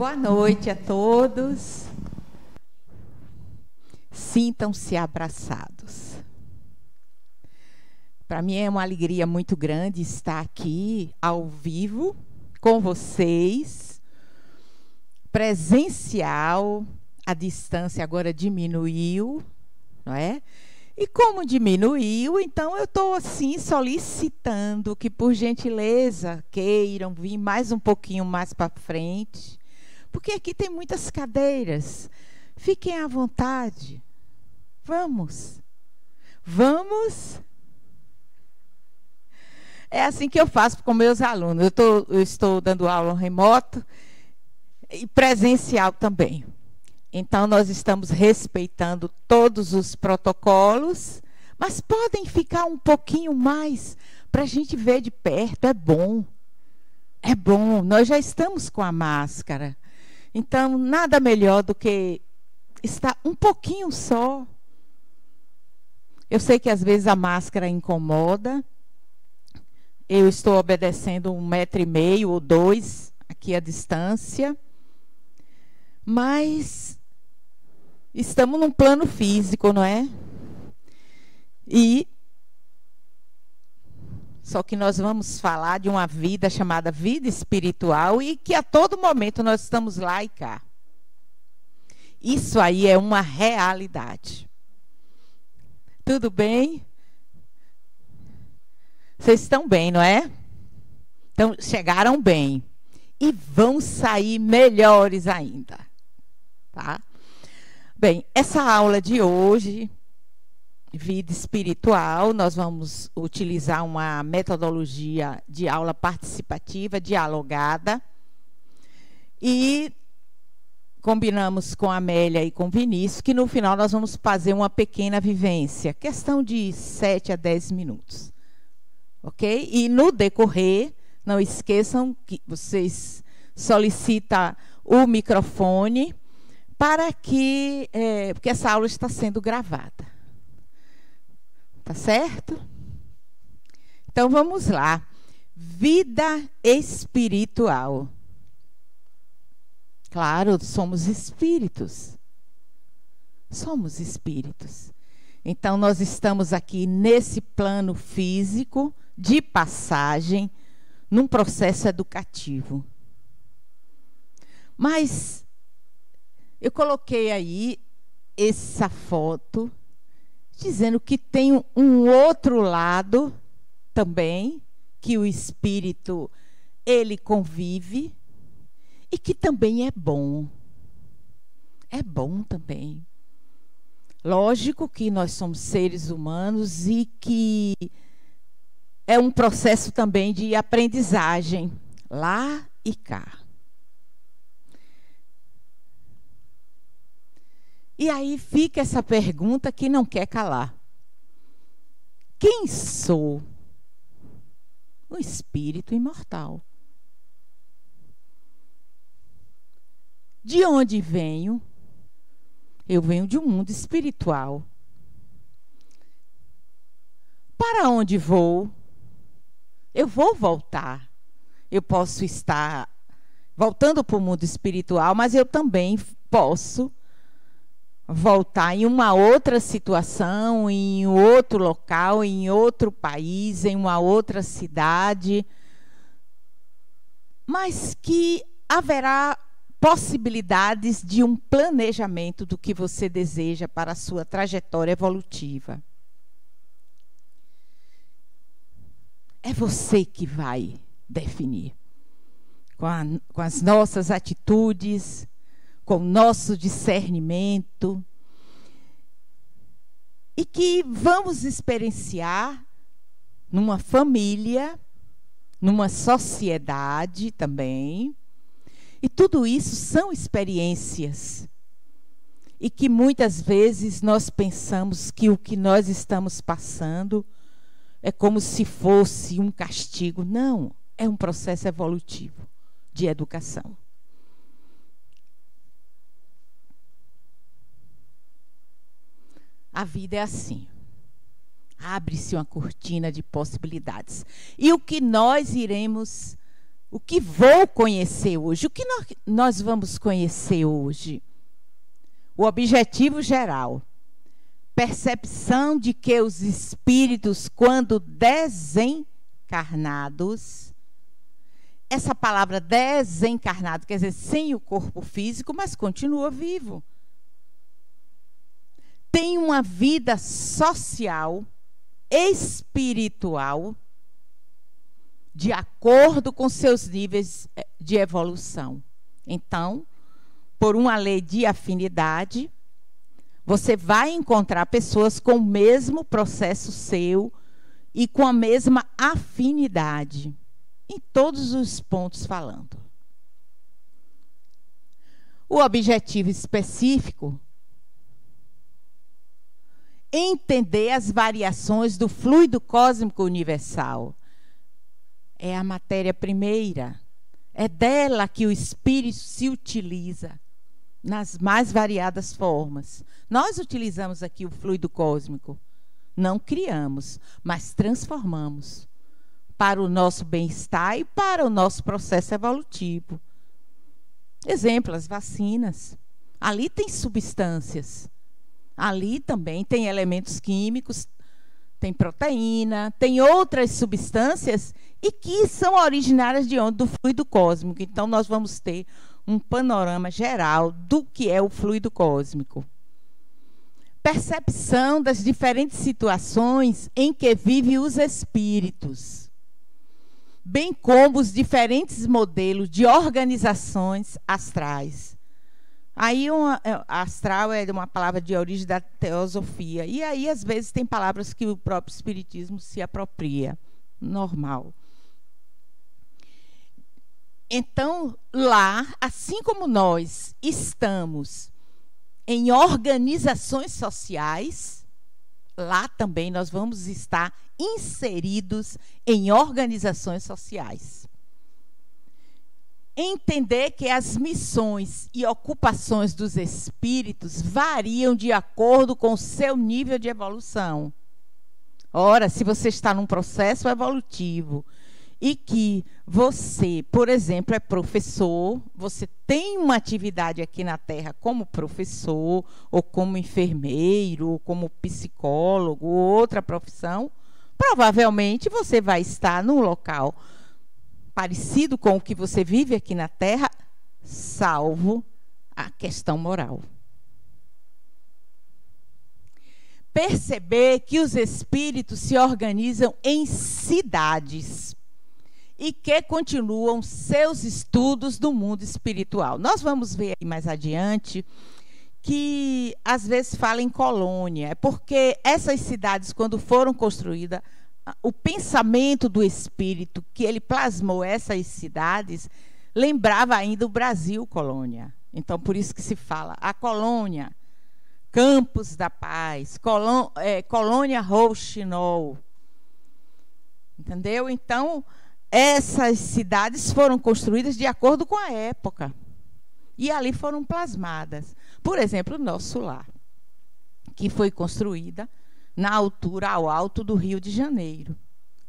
Boa noite a todos. Sintam-se abraçados. Para mim é uma alegria muito grande estar aqui ao vivo com vocês, presencial. A distância agora diminuiu, não é? E como diminuiu, então eu estou assim solicitando que, por gentileza, queiram vir mais um pouquinho mais para frente, porque aqui tem muitas cadeiras. Fiquem à vontade. Vamos. Vamos. É assim que eu faço com meus alunos. Eu estou dando aula remoto e presencial também. Então, nós estamos respeitando todos os protocolos, mas podem ficar um pouquinho mais para a gente ver de perto. É bom. É bom. Nós já estamos com a máscara. Então, nada melhor do que estar um pouquinho só. Eu sei que às vezes a máscara incomoda. Eu estou obedecendo 1,5 m ou 2 aqui à distância. Mas estamos num plano físico, não é? Só que nós vamos falar de uma vida chamada vida espiritual e que a todo momento nós estamos lá e cá. Isso aí é uma realidade. Tudo bem? Vocês estão bem, não é? Então, chegaram bem. E vão sair melhores ainda. Tá? Bem, essa aula de hoje, vida espiritual, nós vamos utilizar uma metodologia de aula participativa, dialogada. E combinamos com a Amélia e com o Vinícius que no final nós vamos fazer uma pequena vivência, questão de 7 a 10 minutos. Ok? E no decorrer, não esqueçam que vocês solicitam o microfone para que, porque essa aula está sendo gravada. Tá certo? Então, vamos lá. Vida espiritual. Claro, somos espíritos. Somos espíritos. Então, nós estamos aqui nesse plano físico de passagem, num processo educativo. Mas eu coloquei aí essa foto, dizendo que tem um outro lado também, que o espírito, ele convive, e que também é bom. É bom também. Lógico que nós somos seres humanos e que é um processo também de aprendizagem, lá e cá. E aí fica essa pergunta que não quer calar. Quem sou? O espírito imortal. De onde venho? Eu venho de um mundo espiritual. Para onde vou? Eu vou voltar. Eu posso estar voltando para o mundo espiritual, mas eu também posso voltar em uma outra situação, em outro local, em outro país, em uma outra cidade, mas que haverá possibilidades de um planejamento do que você deseja para a sua trajetória evolutiva. É você que vai definir, com as nossas atitudes, com o nosso discernimento, e que vamos experienciar numa família, numa sociedade também. E tudo isso são experiências. E que muitas vezes nós pensamos que o que nós estamos passando é como se fosse um castigo. Não, é um processo evolutivo de educação. A vida é assim. Abre-se uma cortina de possibilidades. E o que nós iremos O que vou conhecer hoje? O que nós vamos conhecer hoje? O objetivo geral. Percepção de que os espíritos, quando desencarnados, essa palavra desencarnado quer dizer sem o corpo físico, mas continua vivo. Tem uma vida social, espiritual, de acordo com seus níveis de evolução. Então, por uma lei de afinidade, você vai encontrar pessoas com o mesmo processo seu e com a mesma afinidade, em todos os pontos falando. O objetivo específico: entender as variações do fluido cósmico universal. É a matéria primeira, é dela que o espírito se utiliza nas mais variadas formas. Nós utilizamos aqui o fluido cósmico, não criamos, mas transformamos para o nosso bem-estar e para o nosso processo evolutivo. Exemplo, as vacinas. Ali tem substâncias, ali também tem elementos químicos, tem proteína, tem outras substâncias e que são originárias de onde? Do fluido cósmico. Então, nós vamos ter um panorama geral do que é o fluido cósmico. Percepção das diferentes situações em que vivem os espíritos, bem como os diferentes modelos de organizações astrais. Aí, astral é uma palavra de origem da teosofia. E aí, às vezes, tem palavras que o próprio espiritismo se apropria. Normal. Então, lá, assim como nós estamos em organizações sociais, lá também nós vamos estar inseridos em organizações sociais. Entender que as missões e ocupações dos espíritos variam de acordo com o seu nível de evolução. Ora, se você está num processo evolutivo e que você, por exemplo, é professor, você tem uma atividade aqui na Terra como professor, ou como enfermeiro, ou como psicólogo, ou outra profissão, provavelmente você vai estar num local parecido com o que você vive aqui na Terra, salvo a questão moral. Perceber que os espíritos se organizam em cidades e que continuam seus estudos do mundo espiritual. Nós vamos ver aí mais adiante que às vezes fala em colônia, é porque essas cidades, quando foram construídas, o pensamento do espírito que ele plasmou essas cidades lembrava ainda o Brasil colônia. Então, por isso que se fala a colônia, Campos da Paz, colônia Rouxinol. Entendeu? Então, essas cidades foram construídas de acordo com a época. E ali foram plasmadas. Por exemplo, o nosso lar, que foi construída na altura, ao alto do Rio de Janeiro,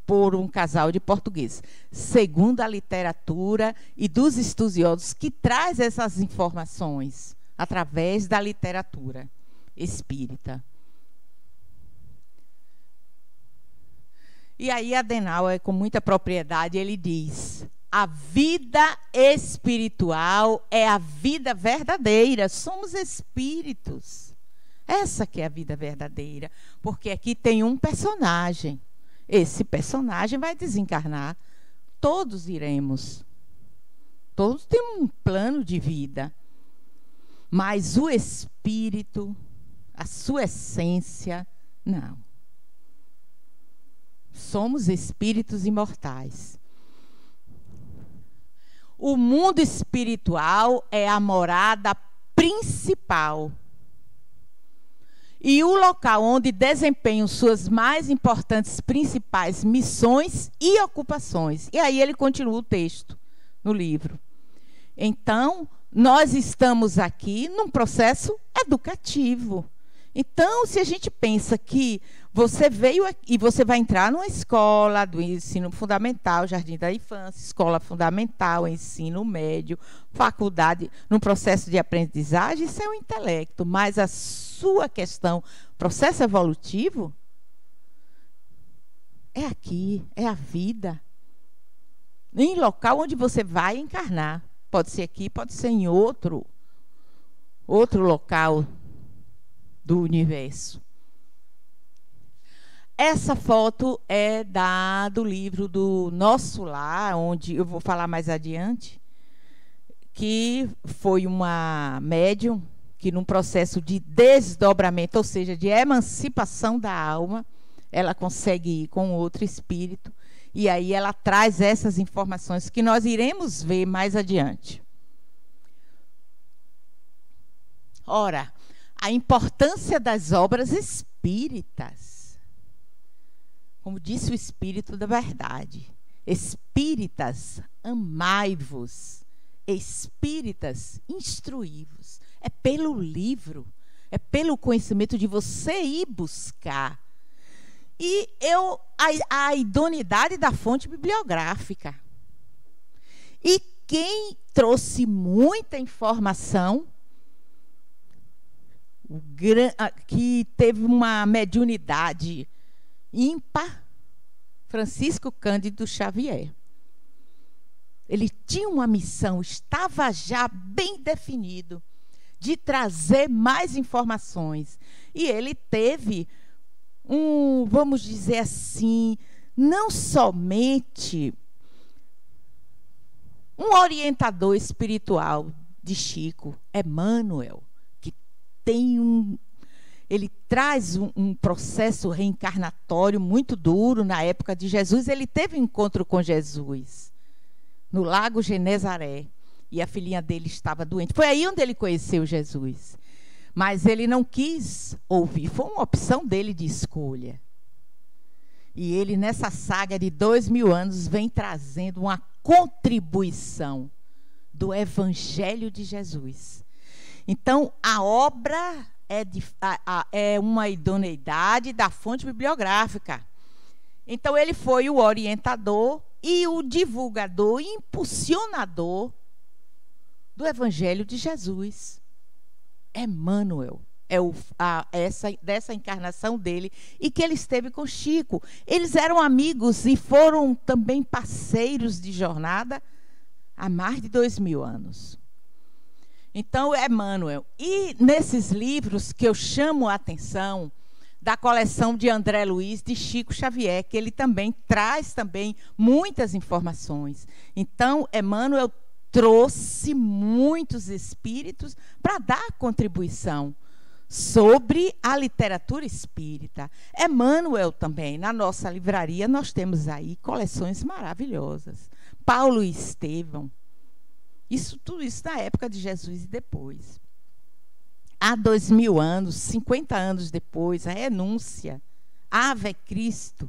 por um casal de portugueses. Segundo a literatura e dos estudiosos que traz essas informações através da literatura espírita. E aí Adenauer, com muita propriedade, ele diz: a vida espiritual é a vida verdadeira. Somos espíritos. Essa que é a vida verdadeira. Porque aqui tem um personagem. Esse personagem vai desencarnar. Todos iremos. Todos têm um plano de vida. Mas o espírito, a sua essência, não. Somos espíritos imortais. O mundo espiritual é a morada principal e o local onde desempenham suas mais importantes, principais missões e ocupações. E aí ele continua o texto no livro. Então, nós estamos aqui num processo educativo. Então, se a gente pensa que você veio e você vai entrar numa escola do ensino fundamental, jardim da infância, escola fundamental, ensino médio, faculdade, num processo de aprendizagem, isso é o intelecto. Mas a sua questão, processo evolutivo, é aqui, é a vida. Em local onde você vai encarnar. Pode ser aqui, pode ser em outro local do universo. Essa foto é do livro do Nosso Lar, onde eu vou falar mais adiante, que foi uma médium que, num processo de desdobramento, ou seja, de emancipação da alma, ela consegue ir com outro espírito, e aí ela traz essas informações que nós iremos ver mais adiante. Ora, a importância das obras espíritas. Como disse o Espírito da Verdade, espíritas, amai-vos, espíritas, instruí-vos. É pelo livro, é pelo conhecimento de você ir buscar. E a idoneidade da fonte bibliográfica. E quem trouxe muita informação, que teve uma mediunidade ímpar, Francisco Cândido Xavier. Ele tinha uma missão, estava já bem definido, de trazer mais informações. E ele teve vamos dizer assim, não somente um orientador espiritual de Chico, Emmanuel, que ele traz um processo reencarnatório muito duro. Na época de Jesus, ele teve um encontro com Jesus, no Lago Genezaré, e a filhinha dele estava doente. Foi aí onde ele conheceu Jesus. Mas ele não quis ouvir, foi uma opção dele de escolha. E ele, nessa saga de 2000 anos, vem trazendo uma contribuição do Evangelho de Jesus. Então, a obra é uma idoneidade da fonte bibliográfica. Então, ele foi o orientador e o divulgador e impulsionador do Evangelho de Jesus. Emmanuel é dessa encarnação dele, e que ele esteve com Chico. Eles eram amigos e foram também parceiros de jornada há mais de 2000 anos. Então, Emmanuel. E nesses livros que eu chamo a atenção, da coleção de André Luiz, de Chico Xavier, que ele também traz muitas informações. Então, Emmanuel trouxe muitos espíritos para dar contribuição sobre a literatura espírita. Emmanuel também, na nossa livraria, nós temos aí coleções maravilhosas. Paulo e Estevão, tudo isso na época de Jesus e depois. Há 2000 anos, 50 anos depois, a Renúncia, Ave Cristo,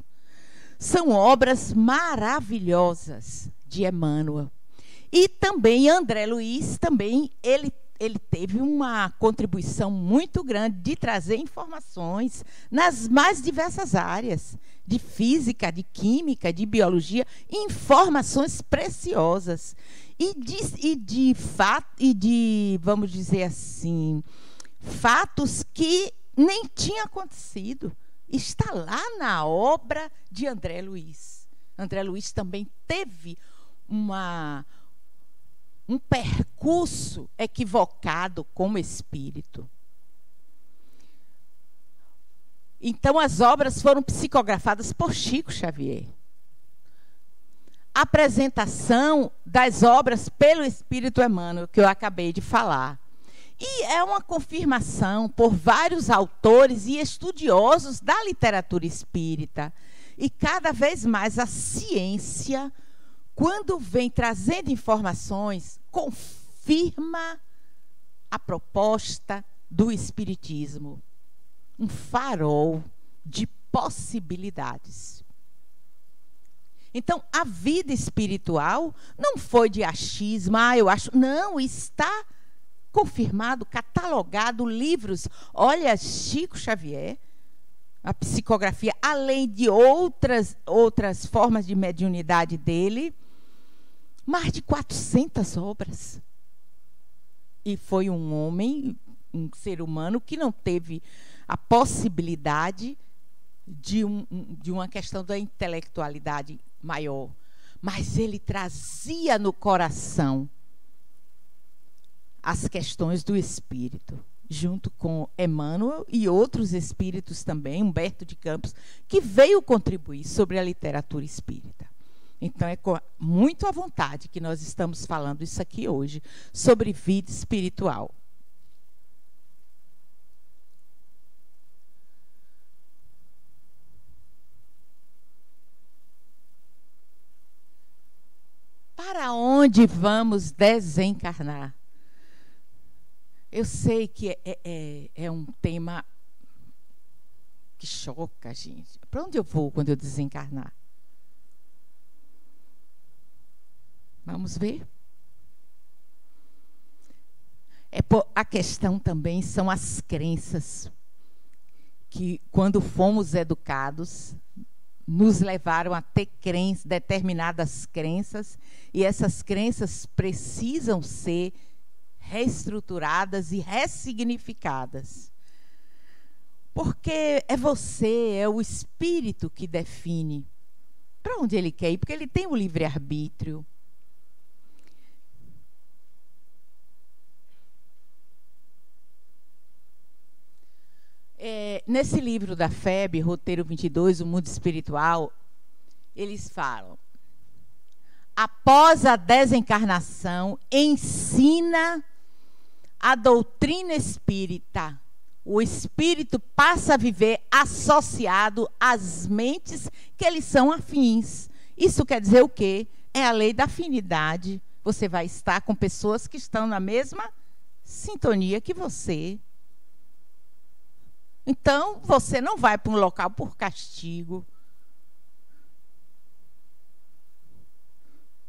são obras maravilhosas de Emmanuel. E também André Luiz, ele teve uma contribuição muito grande de trazer informações nas mais diversas áreas, de física, de química, de biologia, informações preciosas. Vamos dizer assim, fatos que nem tinham acontecido. Está lá na obra de André Luiz. André Luiz também teve um percurso equivocado como espírito. Então, as obras foram psicografadas por Chico Xavier. A apresentação das obras pelo Espírito Emmanuel, que eu acabei de falar. E é uma confirmação por vários autores e estudiosos da literatura espírita. E cada vez mais a ciência, quando vem trazendo informações, confirma a proposta do Espiritismo. Um farol de possibilidades. Então, a vida espiritual não foi de achismo, eu acho. Não, está confirmado, catalogado livros. Olha, Chico Xavier, a psicografia, além de outras formas de mediunidade dele, mais de 400 obras. E foi um homem, um ser humano, que não teve a possibilidade de uma questão da intelectualidade maior. Mas ele trazia no coração as questões do espírito, junto com Emmanuel e outros espíritos também, Humberto de Campos, que veio contribuir sobre a literatura espírita. Então, é com muito à vontade que nós estamos falando isso aqui hoje, sobre vida espiritual. Para onde vamos desencarnar? Eu sei que é um tema que choca a gente. Para onde eu vou quando eu desencarnar? Vamos ver? A questão também são as crenças, que quando fomos educados, nos levaram a ter determinadas crenças, e essas crenças precisam ser reestruturadas e ressignificadas. Porque é você, é o espírito que define para onde ele quer ir, porque ele tem o livre-arbítrio. Nesse livro da FEB, Roteiro 22, O Mundo Espiritual, eles falam: após a desencarnação, ensina a doutrina espírita. O espírito passa a viver associado às mentes que eles são afins. Isso quer dizer o quê? É a lei da afinidade. Você vai estar com pessoas que estão na mesma sintonia que você. Então, você não vai para um local por castigo.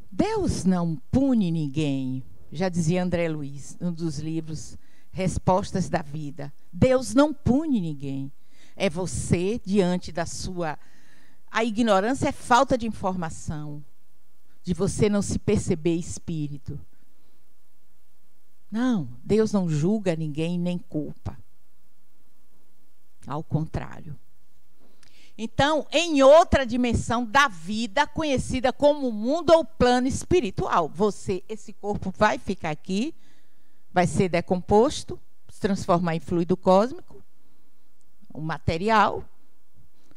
Deus não pune ninguém. Já dizia André Luiz, um dos livros Respostas da Vida. Deus não pune ninguém. É você, diante da sua... A ignorância é falta de informação, de você não se perceber espírito. Não, Deus não julga ninguém, nem culpa. Ao contrário. Então, em outra dimensão da vida, conhecida como mundo ou plano espiritual, esse corpo vai ficar aqui, vai ser decomposto, se transformar em fluido cósmico, um material.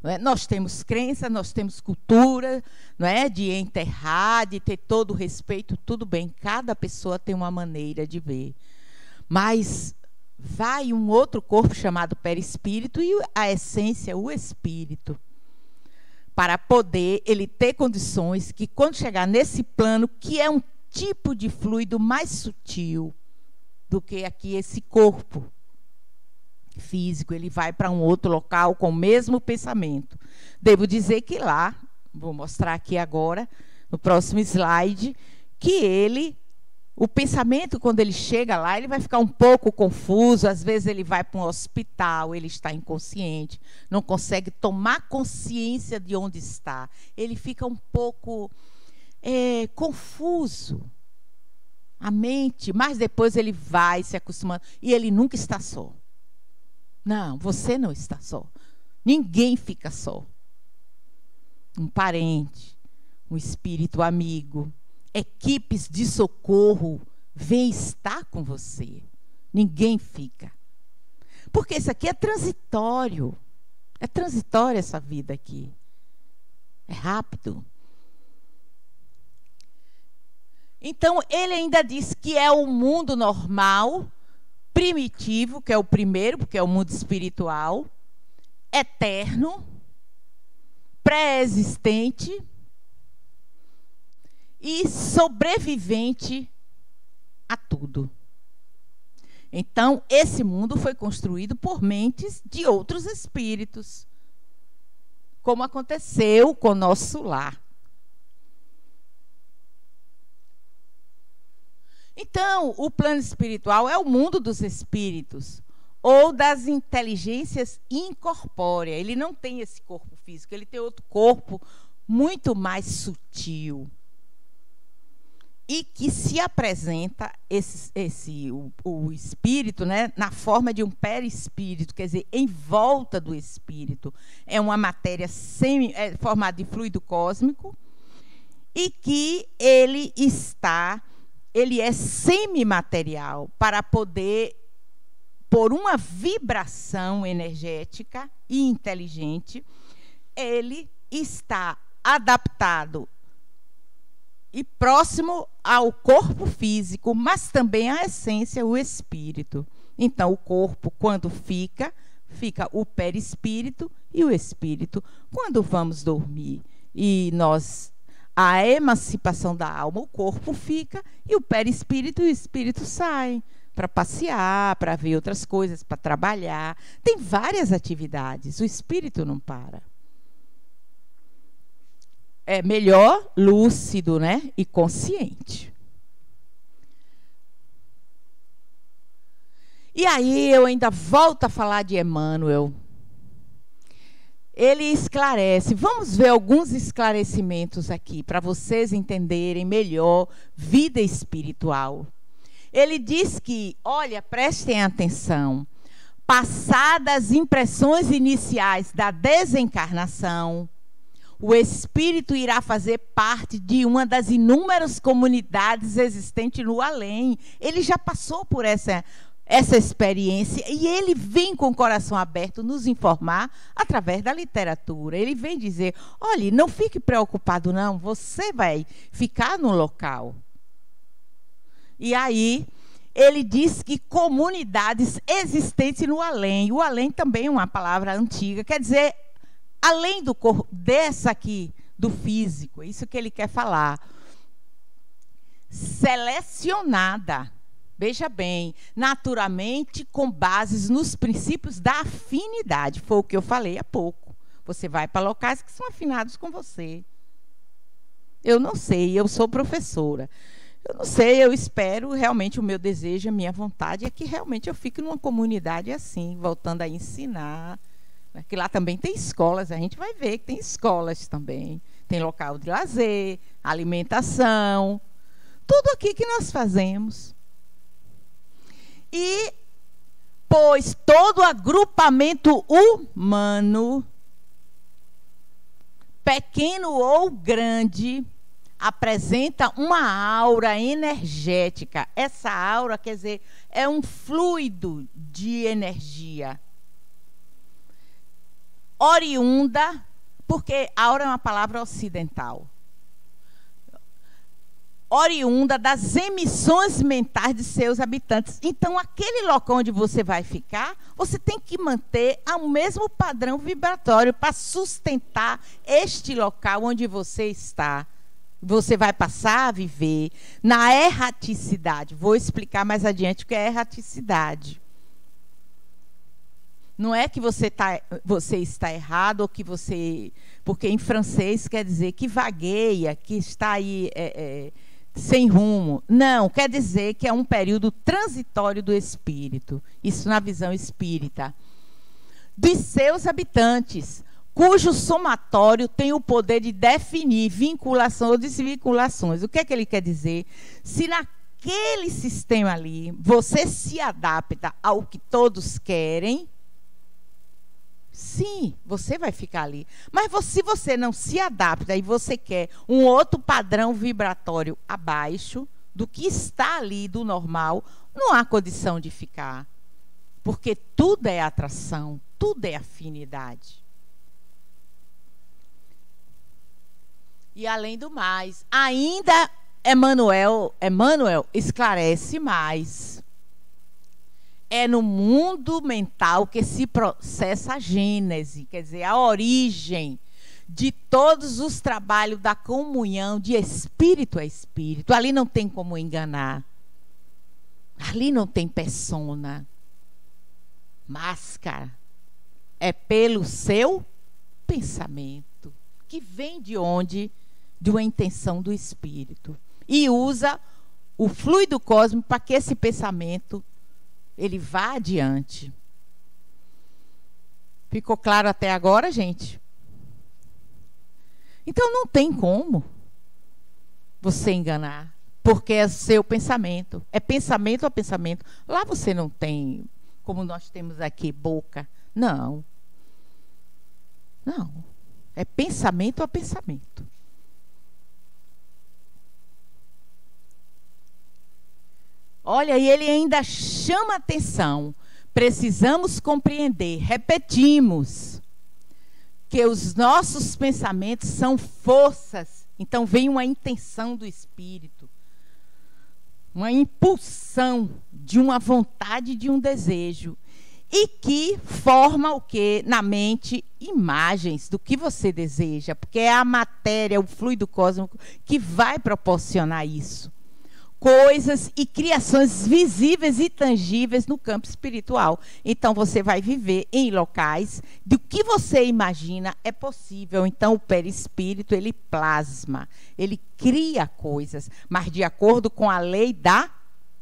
Não é? Nós temos crença, nós temos cultura, não é? De enterrar, de ter todo o respeito, tudo bem, cada pessoa tem uma maneira de ver. Mas vai um outro corpo chamado perispírito e a essência, o espírito, para poder ele ter condições que, quando chegar nesse plano, que é um tipo de fluido mais sutil do que aqui esse corpo físico, ele vai para um outro local com o mesmo pensamento. Devo dizer que lá, vou mostrar aqui agora, no próximo slide, que o pensamento, quando ele chega lá, ele vai ficar um pouco confuso. Às vezes ele vai para um hospital, ele está inconsciente, não consegue tomar consciência de onde está. Ele fica um pouco confuso, a mente, mas depois ele vai se acostumando. E ele nunca está só. Não, você não está só. Ninguém fica só. Um parente, um espírito amigo, equipes de socorro vêm estar com você. Ninguém fica. Porque isso aqui é transitório. É transitória essa vida aqui. É rápido. Então, ele ainda diz que é o mundo normal, primitivo, que é o primeiro, porque é o mundo espiritual, eterno, pré-existente e sobrevivente a tudo. Então, esse mundo foi construído por mentes de outros espíritos, como aconteceu com o nosso lar. Então, o plano espiritual é o mundo dos espíritos ou das inteligências incorpóreas. Ele não tem esse corpo físico, ele tem outro corpo muito mais sutil. E que se apresenta o espírito, né, na forma de um perispírito, quer dizer, em volta do espírito. É uma matéria formada de fluido cósmico e que ele é semimaterial para poder, por uma vibração energética e inteligente, ele está adaptado e próximo ao corpo físico, mas também à essência, o espírito. Então, o corpo, quando fica o perispírito e o espírito. Quando vamos dormir e a emancipação da alma, o corpo fica e o perispírito e o espírito saem para passear, para ver outras coisas, para trabalhar. Tem várias atividades, o espírito não para. É melhor lúcido, né, e consciente. E aí eu ainda volto a falar de Emmanuel. Ele esclarece. Vamos ver alguns esclarecimentos aqui para vocês entenderem melhor vida espiritual. Ele diz que, olha, prestem atenção, passadas as impressões iniciais da desencarnação, o espírito irá fazer parte de uma das inúmeras comunidades existentes no além. Ele já passou por essa experiência e ele vem com o coração aberto nos informar através da literatura. Ele vem dizer, olha, não fique preocupado não, você vai ficar no local. E aí ele diz que comunidades existentes no além. O além também é uma palavra antiga, quer dizer, além do corpo, dessa aqui, do físico, isso que ele quer falar. Selecionada, veja bem, naturalmente com bases nos princípios da afinidade. Foi o que eu falei há pouco. Você vai para locais que são afinados com você. Eu não sei, eu sou professora. Eu não sei, eu espero, realmente o meu desejo, a minha vontade é que realmente eu fique numa comunidade assim, voltando a ensinar. Que lá também tem escolas, a gente vai ver que tem escolas também. Tem local de lazer, alimentação, tudo aqui que nós fazemos. E, pois todo agrupamento humano, pequeno ou grande, apresenta uma aura energética. Essa aura, quer dizer, é um fluido de energia oriunda, porque aura é uma palavra ocidental, oriunda das emissões mentais de seus habitantes. Então, aquele local onde você vai ficar, você tem que manter o mesmo padrão vibratório para sustentar este local onde você está. Você vai passar a viver na erraticidade. Vou explicar mais adiante o que é erraticidade. Não é que você está errado, ou que você... Porque em francês quer dizer que vagueia, que está aí sem rumo. Não, quer dizer que é um período transitório do espírito. Isso na visão espírita. Dos seus habitantes, cujo somatório tem o poder de definir vinculação ou desvinculações. O que é que ele quer dizer? Se naquele sistema ali você se adapta ao que todos querem, sim, você vai ficar ali. Mas se você não se adapta e você quer um outro padrão vibratório abaixo do que está ali, do normal, não há condição de ficar. Porque tudo é atração, tudo é afinidade. E além do mais, ainda Emmanuel esclarece mais. É no mundo mental que se processa a gênese, quer dizer, a origem de todos os trabalhos da comunhão de espírito a espírito. Ali não tem como enganar. Ali não tem persona, máscara. É pelo seu pensamento, que vem de onde? De uma intenção do espírito. E usa o fluido cósmico para que esse pensamento ele vá adiante. Ficou claro até agora, gente? Então não tem como você enganar, porque é seu pensamento. É pensamento a pensamento. Lá você não tem, como nós temos aqui, boca. Não. Não. É pensamento a pensamento. Olha, e ele ainda chama atenção. Precisamos compreender, repetimos, que os nossos pensamentos são forças. Então vem uma intenção do espírito, uma impulsão de uma vontade, de um desejo, e que forma o quê? Na mente, imagens do que você deseja, porque é a matéria, o fluido cósmico que vai proporcionar isso. Coisas e criações visíveis e tangíveis no campo espiritual. Então, você vai viver em locais do que você imagina é possível. Então, o perispírito, ele plasma, ele cria coisas, mas de acordo com a lei da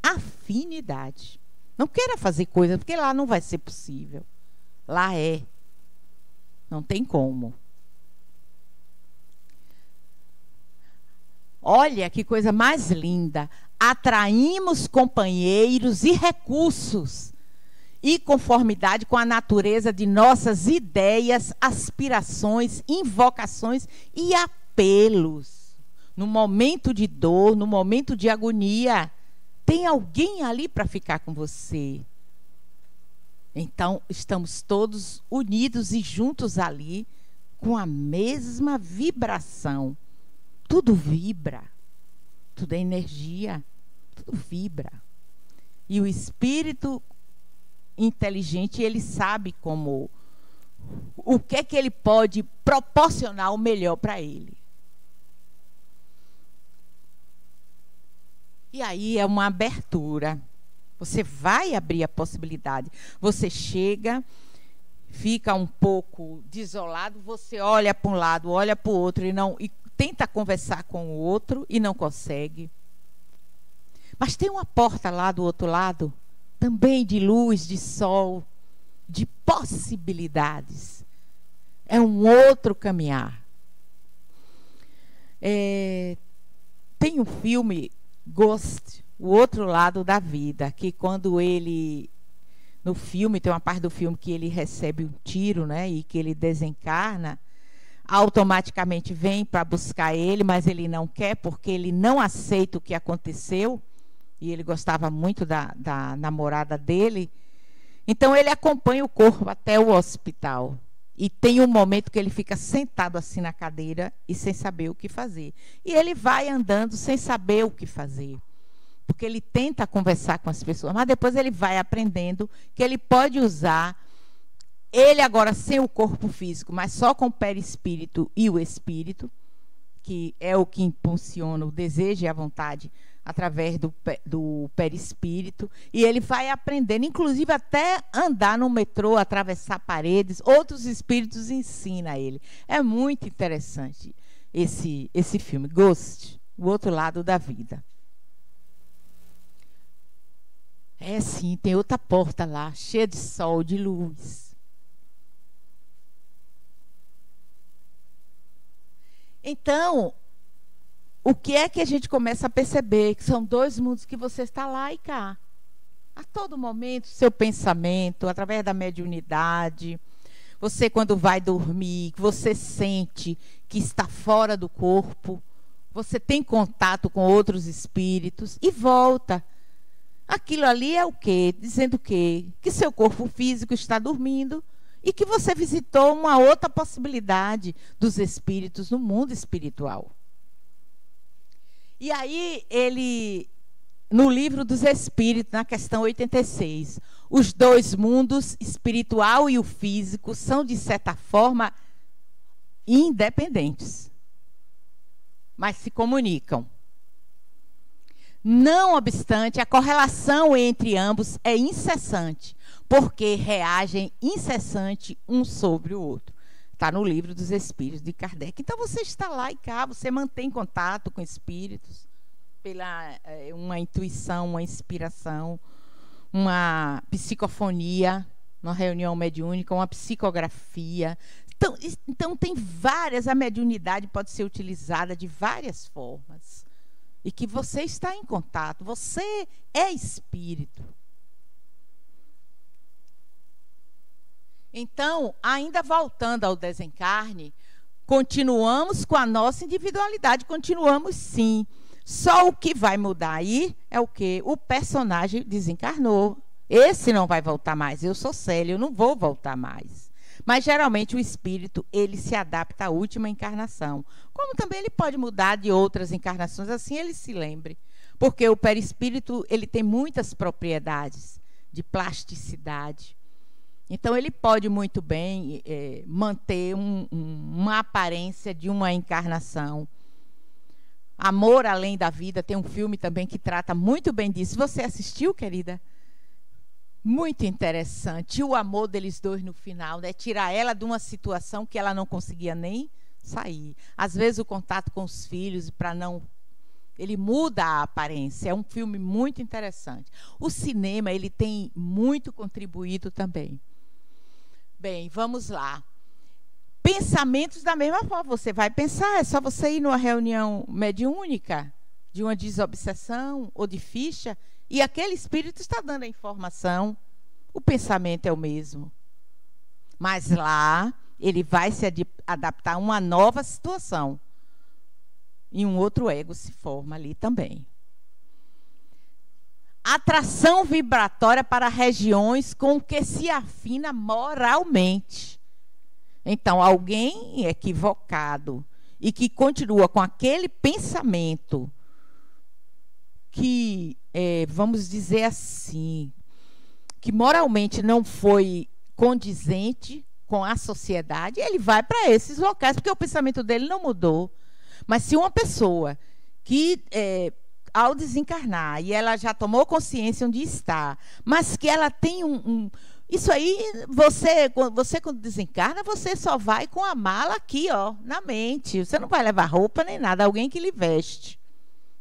afinidade. Não queira fazer coisas, porque lá não vai ser possível. Lá é. Não tem como. Olha que coisa mais linda. Atraímos companheiros e recursos e conformidade com a natureza de nossas ideias, aspirações, invocações e apelos. No momento de dor, no momento de agonia, tem alguém ali para ficar com você. Então, estamos todos unidos e juntos ali com a mesma vibração. Tudo vibra. Tudo é energia, tudo vibra. E o espírito inteligente, ele sabe como, o que é que ele pode proporcionar o melhor para ele. E aí é uma abertura. Você vai abrir a possibilidade. Você chega, fica um pouco desolado, você olha para um lado, olha para o outro e tenta conversar com o outro e não consegue. Mas tem uma porta lá do outro lado, também de luz, de sol, de possibilidades. É um outro caminhar. Tem um filme, Ghost, O Outro Lado da Vida, que quando ele, no filme, tem uma parte do filme que ele recebe um tiro, né, e que ele desencarna, automaticamente vem para buscar ele, mas ele não quer, porque ele não aceita o que aconteceu, e ele gostava muito da namorada dele. Então ele acompanha o corpo até o hospital, e tem um momento que ele fica sentado assim na cadeira e sem saber o que fazer, e ele vai andando sem saber o que fazer, porque ele tenta conversar com as pessoas, mas depois ele vai aprendendo que ele pode usar ele agora sem o corpo físico, mas só com o perispírito e o espírito, que é o que impulsiona o desejo e a vontade através do perispírito. E ele vai aprendendo, inclusive até andar no metrô, atravessar paredes. Outros espíritos ensinam a ele. É muito interessante esse filme, Ghost, O Outro Lado da Vida. É sim, tem outra porta lá, cheia de sol, de luz. Então, o que é que a gente começa a perceber? Que são dois mundos que você está lá e cá. A todo momento, seu pensamento, através da mediunidade, você quando vai dormir, você sente que está fora do corpo, você tem contato com outros espíritos e volta. Aquilo ali é o quê? Dizendo o quê? Que seu corpo físico está dormindo, e que você visitou uma outra possibilidade dos espíritos no mundo espiritual. E aí, ele, no livro dos Espíritos, na questão 86, os dois mundos, espiritual e o físico, são, de certa forma, independentes, mas se comunicam. Não obstante, a correlação entre ambos é incessante, porque reagem incessante um sobre o outro. Está no livro dos Espíritos de Kardec. Então, você está lá e cá, você mantém contato com espíritos, pela uma intuição, uma inspiração, uma psicofonia, uma reunião mediúnica, uma psicografia. Então tem várias, a mediunidade pode ser utilizada de várias formas. E que você está em contato, você é espírito. Então, ainda voltando ao desencarne, continuamos com a nossa individualidade, continuamos sim. Só o que vai mudar aí é o quê? O personagem desencarnou. Esse não vai voltar mais. Eu sou Célia, eu não vou voltar mais. Mas, geralmente, o espírito, ele se adapta à última encarnação. Como também ele pode mudar de outras encarnações, assim ele se lembre. Porque o perispírito, ele tem muitas propriedades de plasticidade. Então, ele pode muito bem manter uma aparência de uma encarnação. Amor Além da Vida, tem um filme também que trata muito bem disso. Você assistiu, querida? Muito interessante. E o amor deles dois no final, né? Tirar ela de uma situação que ela não conseguia nem sair. Às vezes o contato com os filhos, para não... Ele muda a aparência. É um filme muito interessante. O cinema, ele tem muito contribuído também. Bem, vamos lá. Pensamentos da mesma forma. Você vai pensar, é só você ir numa reunião mediúnica, de uma desobsessão ou de ficha, e aquele espírito está dando a informação. O pensamento é o mesmo. Mas lá, ele vai se adaptar a uma nova situação. E um outro ego se forma ali também. Atração vibratória para regiões com que se afina moralmente. Então, alguém equivocado e que continua com aquele pensamento que, vamos dizer assim, que moralmente não foi condizente com a sociedade, ele vai para esses locais, porque o pensamento dele não mudou. Mas se uma pessoa que, ao desencarnar, e ela já tomou consciência onde está, mas que ela tem isso aí, você quando desencarna, você só vai com a mala aqui, ó, na mente. Você não vai levar roupa nem nada, alguém que lhe veste,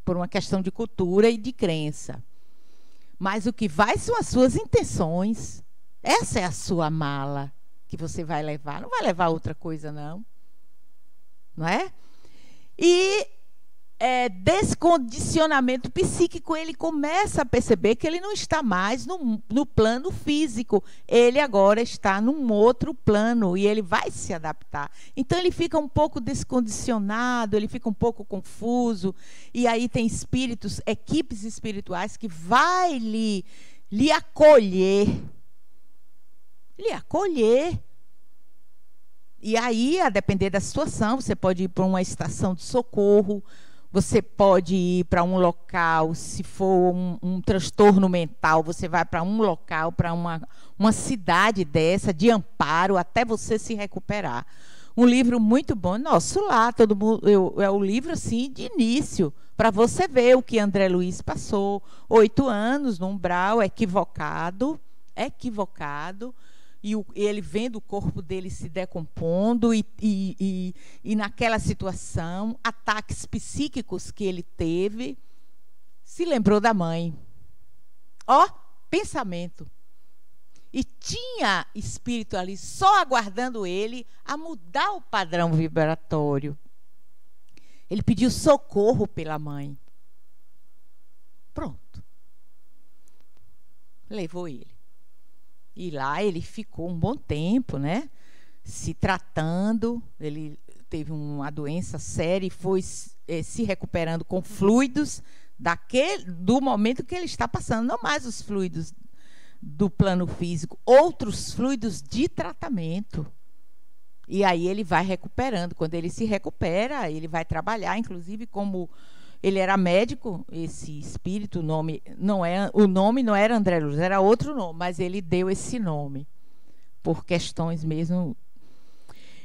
por uma questão de cultura e de crença. Mas o que vai são as suas intenções. Essa é a sua mala que você vai levar. Não vai levar outra coisa, não. Não é? E descondicionamento psíquico, ele começa a perceber que ele não está mais no plano físico. Ele agora está num outro plano e ele vai se adaptar. Então, ele fica um pouco descondicionado, ele fica um pouco confuso. E aí tem espíritos, equipes espirituais que vai lhe acolher. Lhe acolher. E aí, a depender da situação, você pode ir para uma estação de socorro, você pode ir para um local, se for um transtorno mental, você vai para um local, para uma cidade dessa, de amparo, até você se recuperar. Um livro muito bom, Nosso Lar, todo mundo, é o livro assim, de início, para você ver o que André Luiz passou. 8 anos no umbral, equivocado, e ele vendo o corpo dele se decompondo e naquela situação, ataques psíquicos que ele teve, se lembrou da mãe. Ó, pensamento. E tinha espírito ali só aguardando ele a mudar o padrão vibratório. Ele pediu socorro pela mãe. Pronto. Levou ele. E lá ele ficou um bom tempo, né? Se tratando. Ele teve uma doença séria e foi se recuperando com fluidos do momento que ele está passando. Não mais os fluidos do plano físico, outros fluidos de tratamento. E aí ele vai recuperando. Quando ele se recupera, ele vai trabalhar, inclusive como... Ele era médico, esse espírito, o nome não era André Luiz, era outro nome, mas ele deu esse nome, por questões mesmo.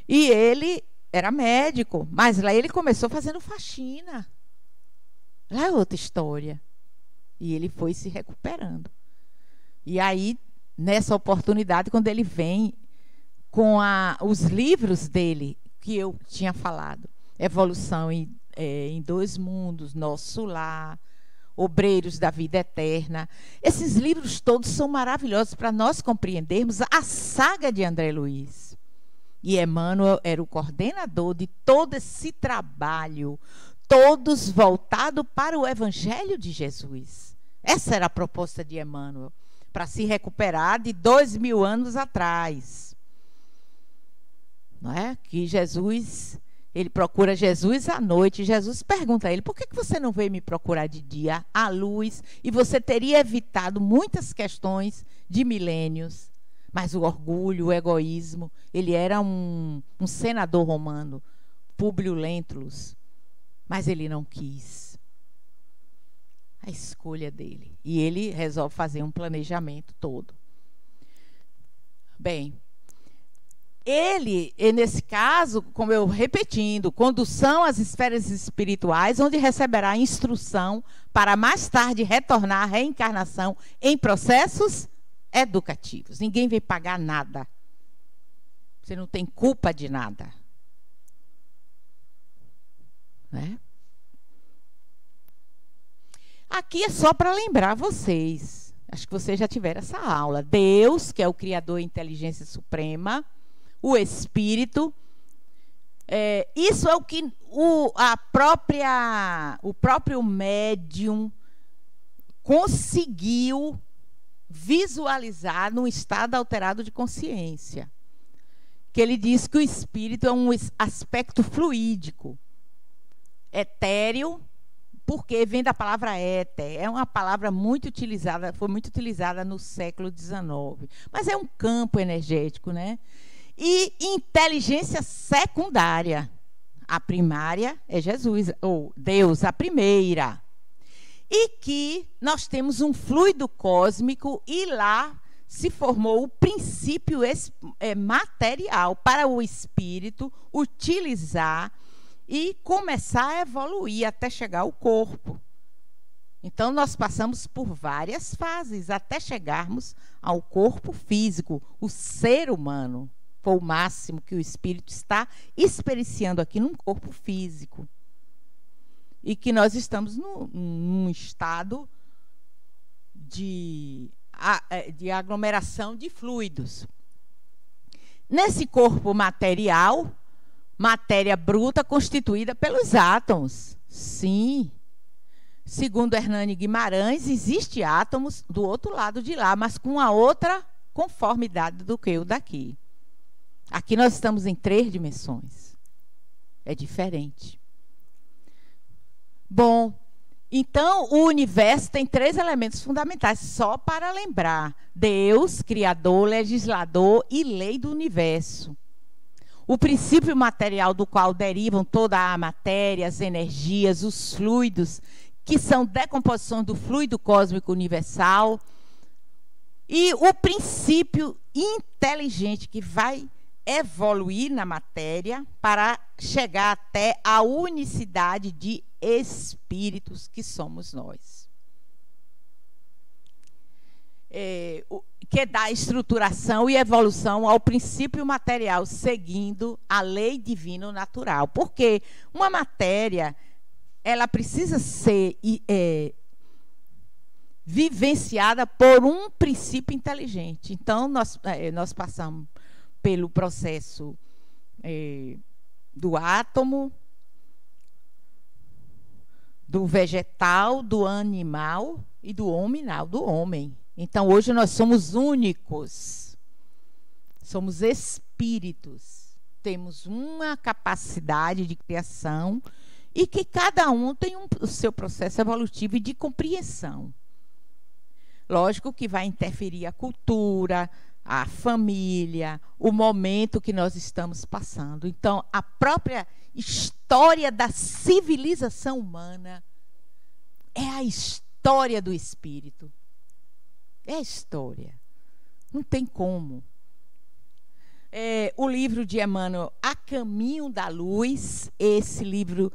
E ele era médico, mas lá ele começou fazendo faxina. Lá é outra história. E ele foi se recuperando. E aí, nessa oportunidade, quando ele vem com os livros dele, que eu tinha falado, Evolução em 2 Mundos, Nosso Lar, Obreiros da Vida Eterna. Esses livros todos são maravilhosos para nós compreendermos a saga de André Luiz. E Emmanuel era o coordenador de todo esse trabalho, todos voltados para o Evangelho de Jesus. Essa era a proposta de Emmanuel, para se recuperar de 2000 anos atrás. Não é? Que Jesus, ele procura Jesus à noite, e Jesus pergunta a ele, por que você não veio me procurar de dia, à luz, e você teria evitado muitas questões de milênios? Mas o orgulho, o egoísmo, ele era um senador romano, Públio Lentulus, mas ele não quis. A escolha dele. E ele resolve fazer um planejamento todo. Bem, ele, nesse caso, como eu repetindo, condução às esferas espirituais, onde receberá instrução para mais tarde retornar à reencarnação em processos educativos. Ninguém vai pagar nada. Você não tem culpa de nada. Né? Aqui é só para lembrar vocês. Acho que vocês já tiveram essa aula. Deus, que é o Criador e Inteligência Suprema, o Espírito. Isso é o que o próprio médium conseguiu visualizar num estado alterado de consciência. Que ele diz que o espírito é um aspecto fluídico, etéreo, porque vem da palavra éter. É uma palavra muito utilizada, foi muito utilizada no século XIX. Mas é um campo energético, né? E inteligência secundária. A primária é Jesus, ou Deus, a primeira. E que nós temos um fluido cósmico e lá se formou o princípio material para o espírito utilizar e começar a evoluir até chegar ao corpo. Então, nós passamos por várias fases até chegarmos ao corpo físico, o ser humano. Foi o máximo que o espírito está experienciando aqui num corpo físico. E que nós estamos num estado de aglomeração de fluidos. Nesse corpo material, matéria bruta constituída pelos átomos. Sim. Segundo Hernani Guimarães, existem átomos do outro lado de lá, mas com a outra conformidade do que o daqui. Aqui nós estamos em 3 dimensões. É diferente. Bom, então o universo tem 3 elementos fundamentais, só para lembrar: Deus, Criador, Legislador e Lei do Universo. O princípio material do qual derivam toda a matéria, as energias, os fluidos, que são decomposição do fluido cósmico universal. E o princípio inteligente que vai evoluir na matéria para chegar até a unicidade de espíritos que somos nós. Que dá estruturação e evolução ao princípio material, seguindo a lei divina natural. Porque uma matéria, ela precisa ser vivenciada por um princípio inteligente. Então, nós passamos pelo processo do átomo, do vegetal, do animal e do hominal, do homem. Então, hoje nós somos únicos. Somos espíritos. Temos uma capacidade de criação e que cada um tem o seu processo evolutivo e de compreensão. Lógico que vai interferir a cultura, a família, o momento que nós estamos passando. Então, a própria história da civilização humana é a história do espírito. É a história. Não tem como. O livro de Emmanuel, A Caminho da Luz, esse livro,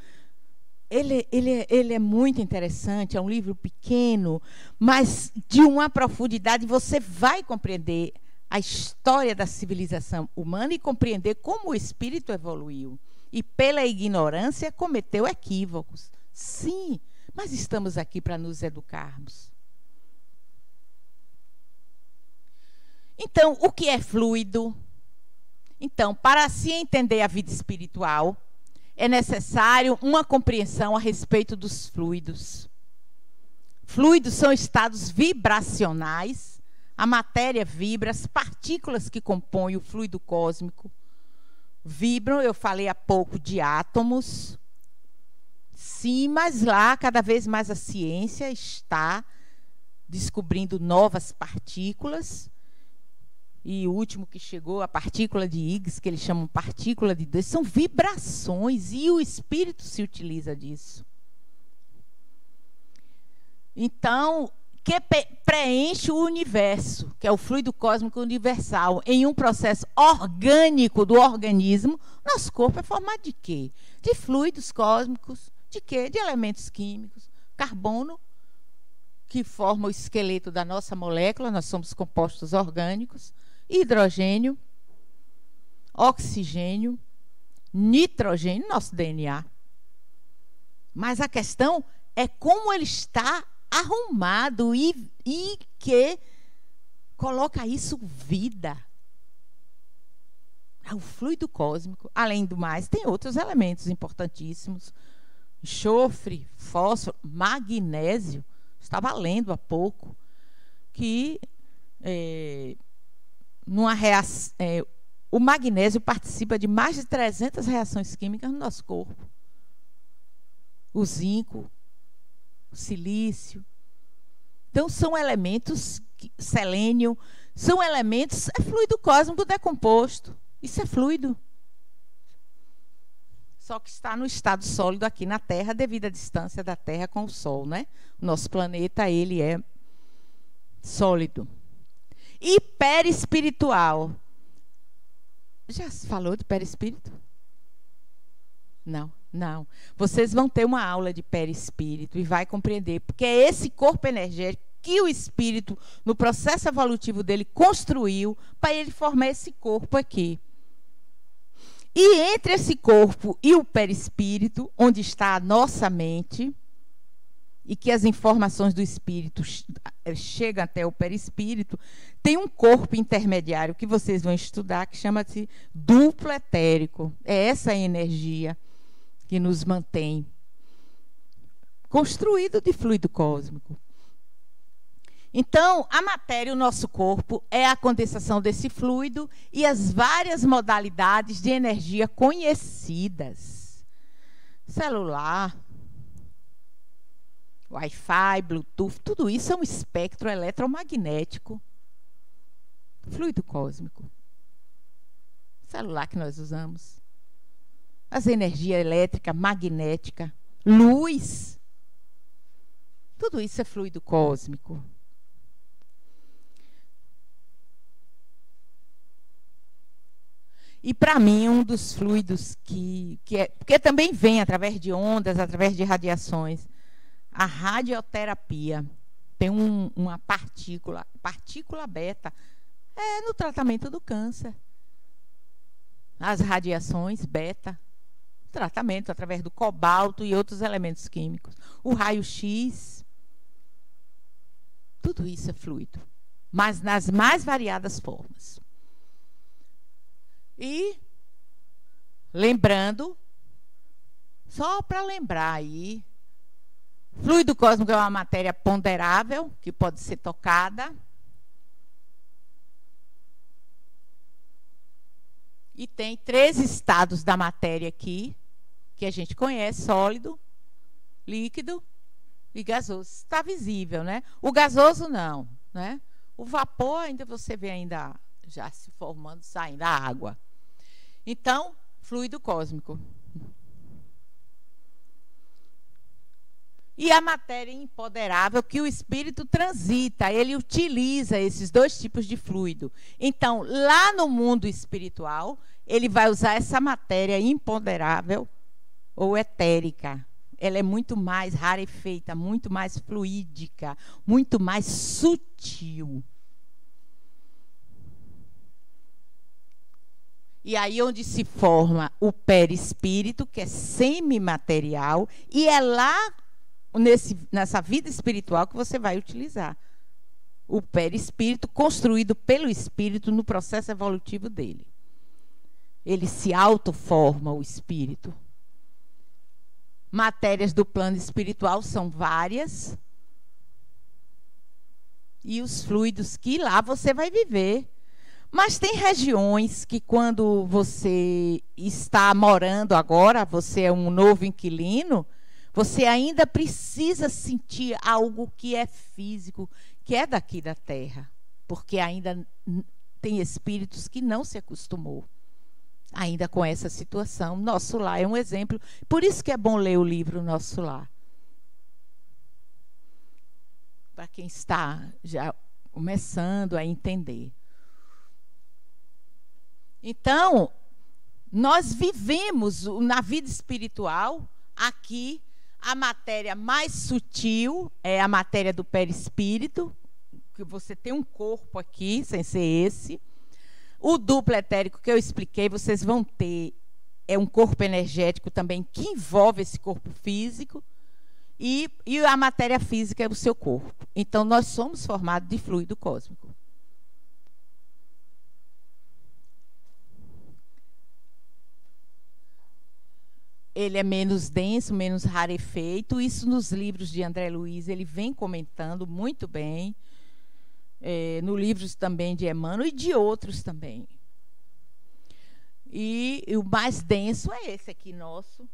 ele é muito interessante, é um livro pequeno, mas de uma profundidade. Você vai compreender a história da civilização humana e compreender como o espírito evoluiu. E pela ignorância cometeu equívocos. Sim, mas estamos aqui para nos educarmos. Então, o que é fluido? Então, para se entender a vida espiritual, é necessário uma compreensão a respeito dos fluidos. Fluidos são estados vibracionais, a matéria vibra, as partículas que compõem o fluido cósmico vibram. Eu falei há pouco de átomos. Sim, mas lá cada vez mais a ciência está descobrindo novas partículas. E o último que chegou, a partícula de Higgs, que eles chamam partícula de Deus, são vibrações, e o espírito se utiliza disso. Então, que preenche o universo, que é o fluido cósmico universal, em um processo orgânico do organismo. Nosso corpo é formado de quê? De fluidos cósmicos, de quê? De elementos químicos. Carbono, que forma o esqueleto da nossa molécula, nós somos compostos orgânicos. Hidrogênio, oxigênio, nitrogênio, nosso DNA. Mas a questão é como ele está arrumado e que coloca isso vida. O fluido cósmico, além do mais, tem outros elementos importantíssimos. Enxofre, fósforo, magnésio. Estava lendo há pouco que o magnésio participa de mais de 300 reações químicas no nosso corpo. O zinco, o silício. Então, são elementos, selênio, são elementos, é fluido cósmico decomposto. Isso é fluido. Só que está no estado sólido aqui na Terra, devido à distância da Terra com o Sol, né? O nosso planeta, ele é sólido. E perispiritual. Já se falou de perispírito? Não. Vocês vão ter uma aula de perispírito e vai compreender, porque é esse corpo energético que o espírito, no processo evolutivo dele, construiu para ele formar esse corpo aqui. E entre esse corpo e o perispírito, onde está a nossa mente, e que as informações do espírito chegam até o perispírito, tem um corpo intermediário que vocês vão estudar, que chama-se duplo etérico. É essa energia que nos mantém construído de fluido cósmico. Então, a matéria, o nosso corpo, é a condensação desse fluido e as várias modalidades de energia conhecidas. Celular, Wi-Fi, Bluetooth, tudo isso é um espectro eletromagnético. Fluido cósmico. Celular que nós usamos. As energias elétrica, magnética, luz. Tudo isso é fluido cósmico. E, para mim, um dos fluidos porque também vem através de ondas, através de radiações, a radioterapia. Tem uma partícula beta, no tratamento do câncer. As radiações beta, tratamento através do cobalto e outros elementos químicos. O raio-x, tudo isso é fluido, mas nas mais variadas formas. E, lembrando, só para lembrar aí, fluido cósmico é uma matéria ponderável, que pode ser tocada. E tem 3 estados da matéria aqui, que a gente conhece: sólido, líquido e gasoso. Está visível, né? O gasoso não, né? O vapor ainda você vê ainda já se formando, saindo da água. Então, fluido cósmico. E a matéria imponderável que o espírito transita, ele utiliza esses 2 tipos de fluido. Então, lá no mundo espiritual, ele vai usar essa matéria imponderável ou etérica. Ela é muito mais rarefeita, muito mais fluídica, muito mais sutil. E aí onde se forma o perispírito, que é semimaterial, e é lá nessa vida espiritual que você vai utilizar. O perispírito construído pelo espírito no processo evolutivo dele. Ele se autoforma, o espírito. Matérias do plano espiritual são várias. E os fluidos que lá você vai viver. Mas tem regiões que quando você está morando agora, você é um novo inquilino, você ainda precisa sentir algo que é físico, que é daqui da Terra. Porque ainda tem espíritos que não se acostumou ainda com essa situação. Nosso Lar é um exemplo. Por isso que é bom ler o livro Nosso Lar. Para quem está já começando a entender. Então, nós vivemos na vida espiritual, aqui, a matéria mais sutil é a matéria do perispírito, que você tem um corpo aqui, sem ser esse. O duplo etérico que eu expliquei, vocês vão ter, é um corpo energético também que envolve esse corpo físico. E a matéria física é o seu corpo. Então, nós somos formados de fluido cósmico. Ele é menos denso, menos rarefeito. Isso nos livros de André Luiz, ele vem comentando muito bem. No livros também de Emmanuel e de outros também. E o mais denso é esse aqui nosso,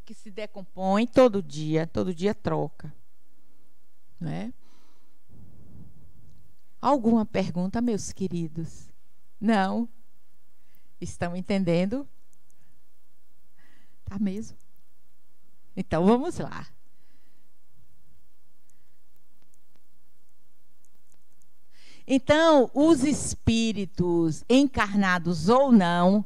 que se decompõe todo dia troca. Não é? Alguma pergunta, meus queridos? Não? Estão entendendo? Tá mesmo? Então vamos lá. Então, os espíritos, encarnados ou não,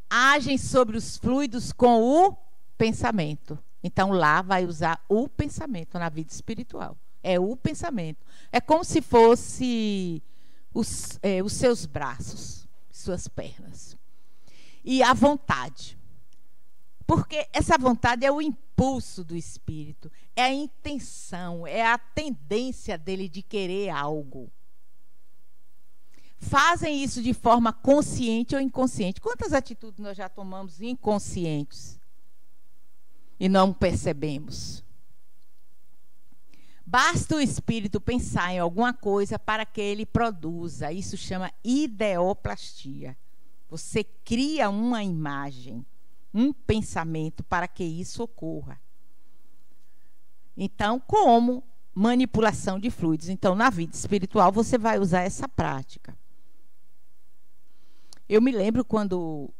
agem sobre os fluidos com o pensamento. Então, lá vai usar o pensamento na vida espiritual. É o pensamento. É como se fosse os seus braços, suas pernas. E a vontade. Porque essa vontade é o impulso do espírito, é a intenção, é a tendência dele de querer algo. Fazem isso de forma consciente ou inconsciente. Quantas atitudes nós já tomamos inconscientes e não percebemos? Basta o espírito pensar em alguma coisa para que ele produza. Isso chama ideoplastia. Você cria uma imagem, um pensamento para que isso ocorra. Então, como manipulação de fluidos. Então, na vida espiritual, você vai usar essa prática. Eu me lembro quando...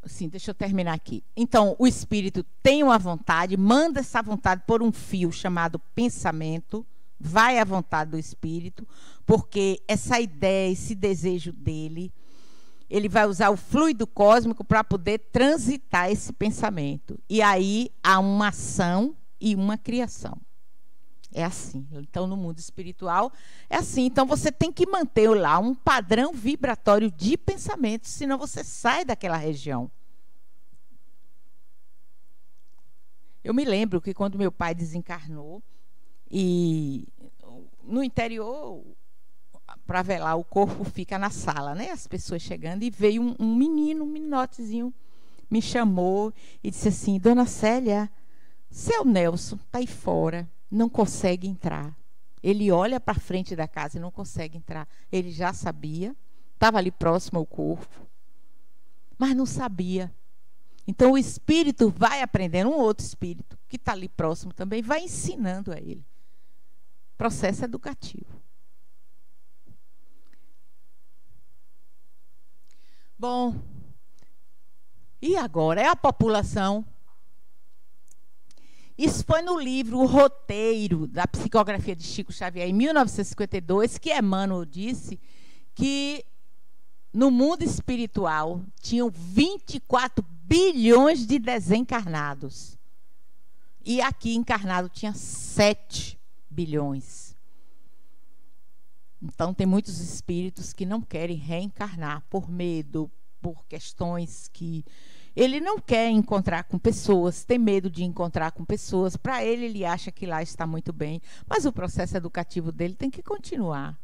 Assim, deixa eu terminar aqui. Então, o espírito tem uma vontade, manda essa vontade por um fio chamado pensamento, vai à vontade do espírito, porque essa ideia, esse desejo dele, ele vai usar o fluido cósmico para poder transitar esse pensamento. E aí há uma ação e uma criação. É assim. Então, no mundo espiritual, é assim. Então, você tem que manter lá um padrão vibratório de pensamento, senão você sai daquela região. Eu me lembro que quando meu pai desencarnou, e no interior, para velar, o corpo fica na sala, né? As pessoas chegando, e veio um menino, um minotezinho, me chamou e disse assim: Dona Célia, seu Nelson está aí fora, não consegue entrar. Ele olha para frente da casa e não consegue entrar. Ele já sabia, estava ali próximo ao corpo, mas não sabia. Então o espírito vai aprendendo, um outro espírito que está ali próximo também, vai ensinando a ele. Processo educativo. Bom, e agora? É a população. Isso foi no livro O Roteiro da Psicografia de Chico Xavier, em 1952, que Emmanuel disse que no mundo espiritual tinham 24 bilhões de desencarnados. E aqui encarnado tinha 7 bilhões. Então, tem muitos espíritos que não querem reencarnar por medo, por questões que Ele não quer encontrar com pessoas, tem medo de encontrar com pessoas. Para ele, ele acha que lá está muito bem. Mas o processo educativo dele tem que continuar.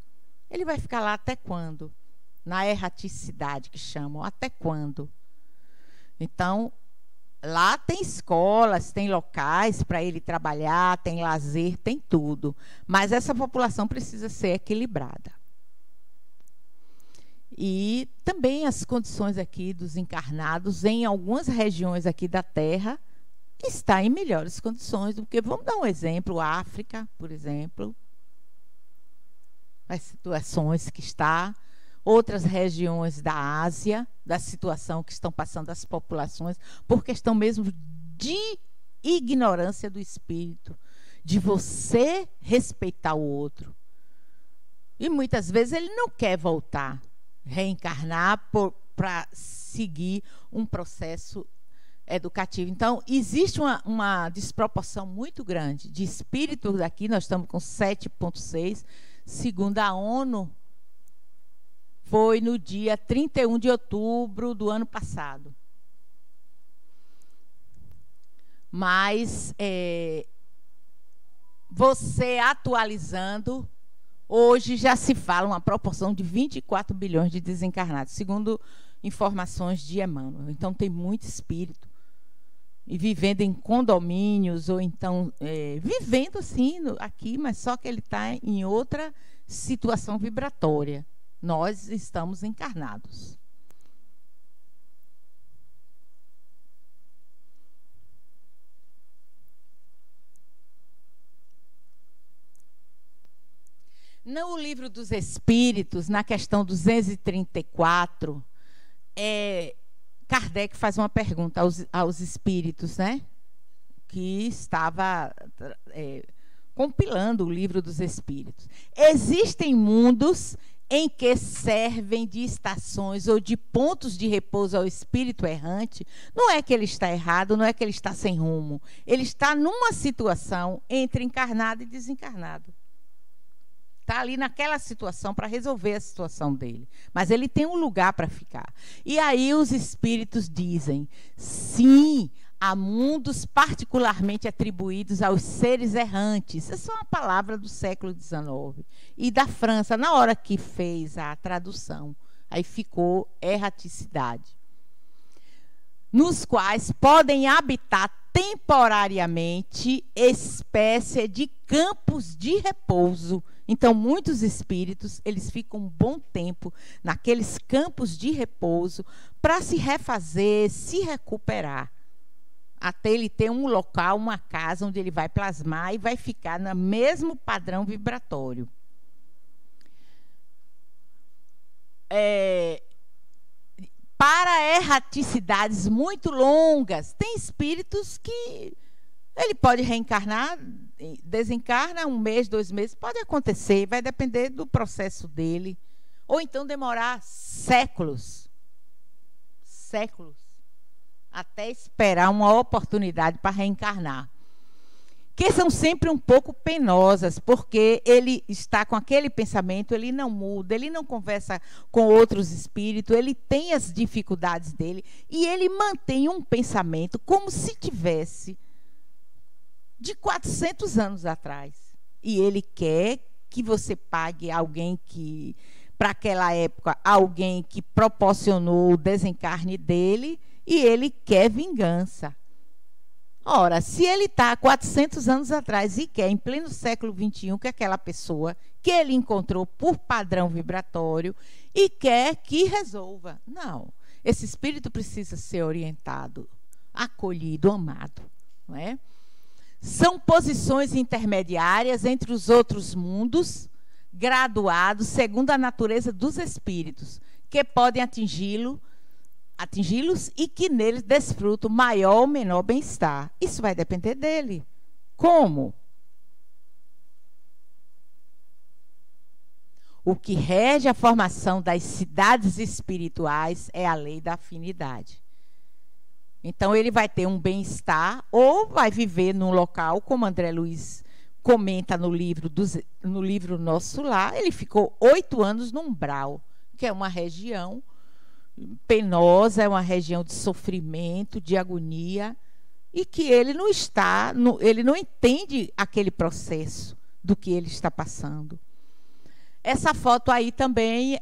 Ele vai ficar lá até quando? Na erraticidade, que chamam. Até quando? Então, lá tem escolas, tem locais para ele trabalhar, tem lazer, tem tudo. Mas essa população precisa ser equilibrada. E também as condições aqui dos encarnados, em algumas regiões aqui da Terra, está em melhores condições do que, vamos dar um exemplo, a África, por exemplo, as situações que está, outras regiões da Ásia, da situação que estão passando as populações, por questão mesmo de ignorância do espírito, de você respeitar o outro. E muitas vezes ele não quer voltar, reencarnar para seguir um processo educativo. Então, existe uma desproporção muito grande de espíritos aqui. Nós estamos com 7,6, segundo a ONU, foi no dia 31 de outubro do ano passado. Mas, você atualizando, hoje já se fala uma proporção de 24 bilhões de desencarnados, segundo informações de Emmanuel. Então, tem muito espírito. E vivendo em condomínios, ou então vivendo assim aqui, mas só que ele está em outra situação vibratória. Nós estamos encarnados. No Livro dos Espíritos, na questão 234, Kardec faz uma pergunta aos espíritos, né? Que estava compilando o Livro dos Espíritos. Existem mundos em que servem de estações ou de pontos de repouso ao espírito errante? Não é que ele está errado, não é que ele está sem rumo. Ele está numa situação entre encarnado e desencarnado. Está ali naquela situação para resolver a situação dele. Mas ele tem um lugar para ficar. E aí os espíritos dizem, sim, há mundos particularmente atribuídos aos seres errantes. Essa é uma palavra do século XIX. E da França, na hora que fez a tradução, aí ficou erraticidade. Nos quais podem habitar temporariamente espécie de campos de repouso. Então, muitos espíritos, eles ficam um bom tempo naqueles campos de repouso para se refazer, se recuperar. Até ele ter um local, uma casa onde ele vai plasmar e vai ficar no mesmo padrão vibratório. Para erraticidades muito longas, tem espíritos que ele pode reencarnar, desencarna 1 mês, 2 meses, pode acontecer, vai depender do processo dele. Ou então demorar séculos, até esperar uma oportunidade para reencarnar. Que são sempre um pouco penosas, porque ele está com aquele pensamento, ele não muda, ele não conversa com outros espíritos, ele tem as dificuldades dele, e ele mantém um pensamento como se tivesse de 400 anos atrás. E ele quer que você pague alguém que, para aquela época, alguém que proporcionou o desencarne dele, e ele quer vingança. Ora, se ele está há 400 anos atrás e quer, em pleno século XXI, que aquela pessoa que ele encontrou por padrão vibratório e quer que resolva. Não. Esse espírito precisa ser orientado, acolhido, amado. Não é? São posições intermediárias entre os outros mundos, graduados segundo a natureza dos espíritos, que podem atingi-los e que neles desfrutam maior ou menor bem-estar. Isso vai depender dele. Como? O que rege a formação das cidades espirituais é a lei da afinidade. Então, ele vai ter um bem-estar ou vai viver num local, como André Luiz comenta no livro Nosso Lar, ele ficou 8 anos no Umbral, que é uma região penosa, é uma região de sofrimento, de agonia, e que ele não está, ele não entende aquele processo do que ele está passando. Essa foto aí também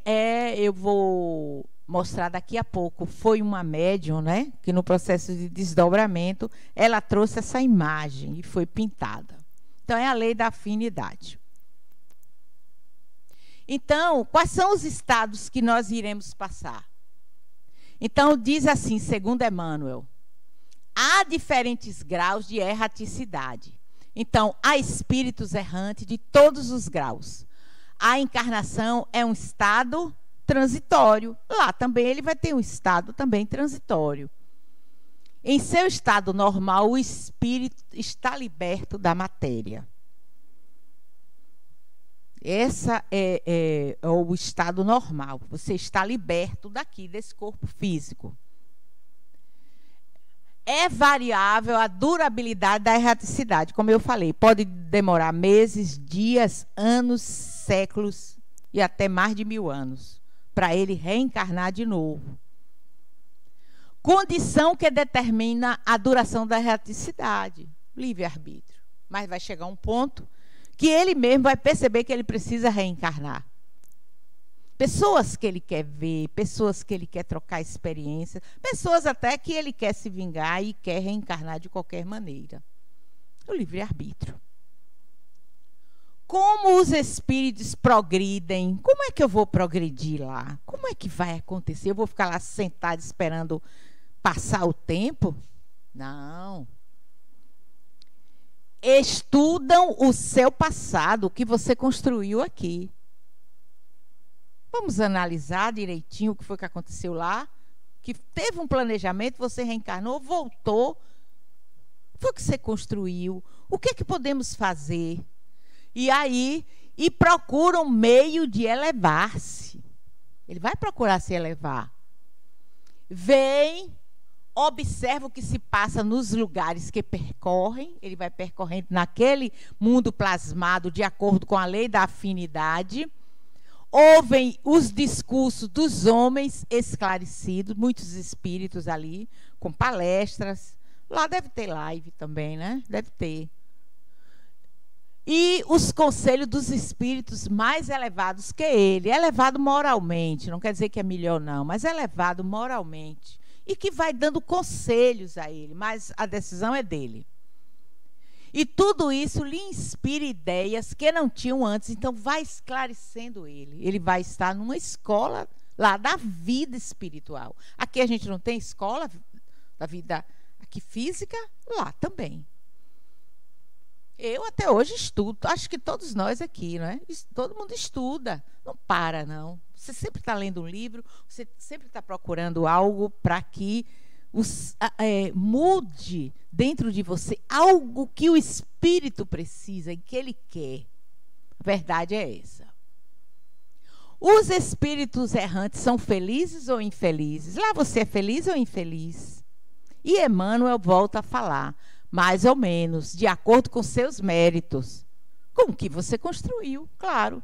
eu vou mostrar daqui a pouco, foi uma médium, né, que no processo de desdobramento, ela trouxe essa imagem e foi pintada. Então, é a lei da afinidade. Então, quais são os estados que nós iremos passar? Então, diz assim, segundo Emmanuel, há diferentes graus de erraticidade. Então, há espíritos errantes de todos os graus. A encarnação é um estado transitório. Lá também ele vai ter um estado também transitório. Em seu estado normal, o espírito está liberto da matéria. Esse é o estado normal. Você está liberto daqui, desse corpo físico. É variável a durabilidade da erraticidade. Como eu falei, pode demorar meses, dias, anos, séculos e até mais de 1000 anos para ele reencarnar de novo. Condição que determina a duração da erraticidade, livre-arbítrio. Mas vai chegar um ponto que ele mesmo vai perceber que ele precisa reencarnar. Pessoas que ele quer ver, pessoas que ele quer trocar experiência, pessoas até que ele quer se vingar e quer reencarnar de qualquer maneira. O livre-arbítrio. Como os espíritos progridem? Como é que eu vou progredir lá? Como é que vai acontecer? Eu vou ficar lá sentado esperando passar o tempo? Não. Estudam o seu passado, o que você construiu aqui. Vamos analisar direitinho o que foi que aconteceu lá, que teve um planejamento, você reencarnou, voltou. Foi o que você construiu. O que é que podemos fazer? E aí, procura um meio de elevar-se. Ele vai procurar se elevar. Vem, observa o que se passa nos lugares que percorrem. Ele vai percorrendo naquele mundo plasmado de acordo com a lei da afinidade. Ouvem os discursos dos homens esclarecidos, muitos espíritos ali, com palestras. Lá deve ter live também, né? Deve ter. E os conselhos dos espíritos mais elevados que ele. Elevado moralmente, não quer dizer que é melhor não, mas elevado moralmente. E que vai dando conselhos a ele, mas a decisão é dele. E tudo isso lhe inspira ideias que não tinham antes, então vai esclarecendo ele. Ele vai estar numa escola lá da vida espiritual. Aqui a gente não tem escola da vida aqui física, lá também. Eu até hoje estudo, acho que todos nós aqui, não é? Todo mundo estuda, não para não. Você sempre está lendo um livro, você sempre está procurando algo para que mude dentro de você algo que o espírito precisa e que ele quer. A verdade é essa. Os espíritos errantes são felizes ou infelizes? Lá você é feliz ou infeliz? E Emmanuel volta a falar, mais ou menos, de acordo com seus méritos, com o que você construiu, claro.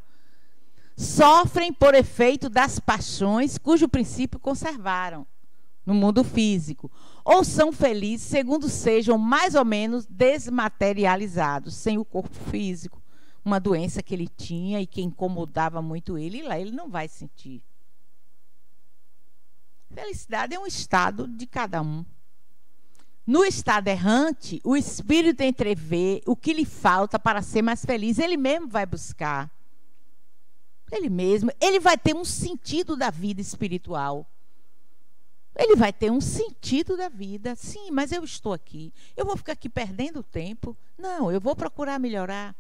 Sofrem por efeito das paixões cujo princípio conservaram no mundo físico, ou são felizes segundo sejam mais ou menos desmaterializados, sem o corpo físico, uma doença que ele tinha e que incomodava muito ele, e lá ele não vai sentir. Felicidade é um estado de cada um. No estado errante, o espírito entrevê o que lhe falta para ser mais feliz. Ele mesmo vai buscar. Ele vai ter um sentido da vida espiritual. Ele vai ter um sentido da vida. Sim, mas eu estou aqui. Eu vou ficar aqui perdendo tempo? Não, eu vou procurar melhorar.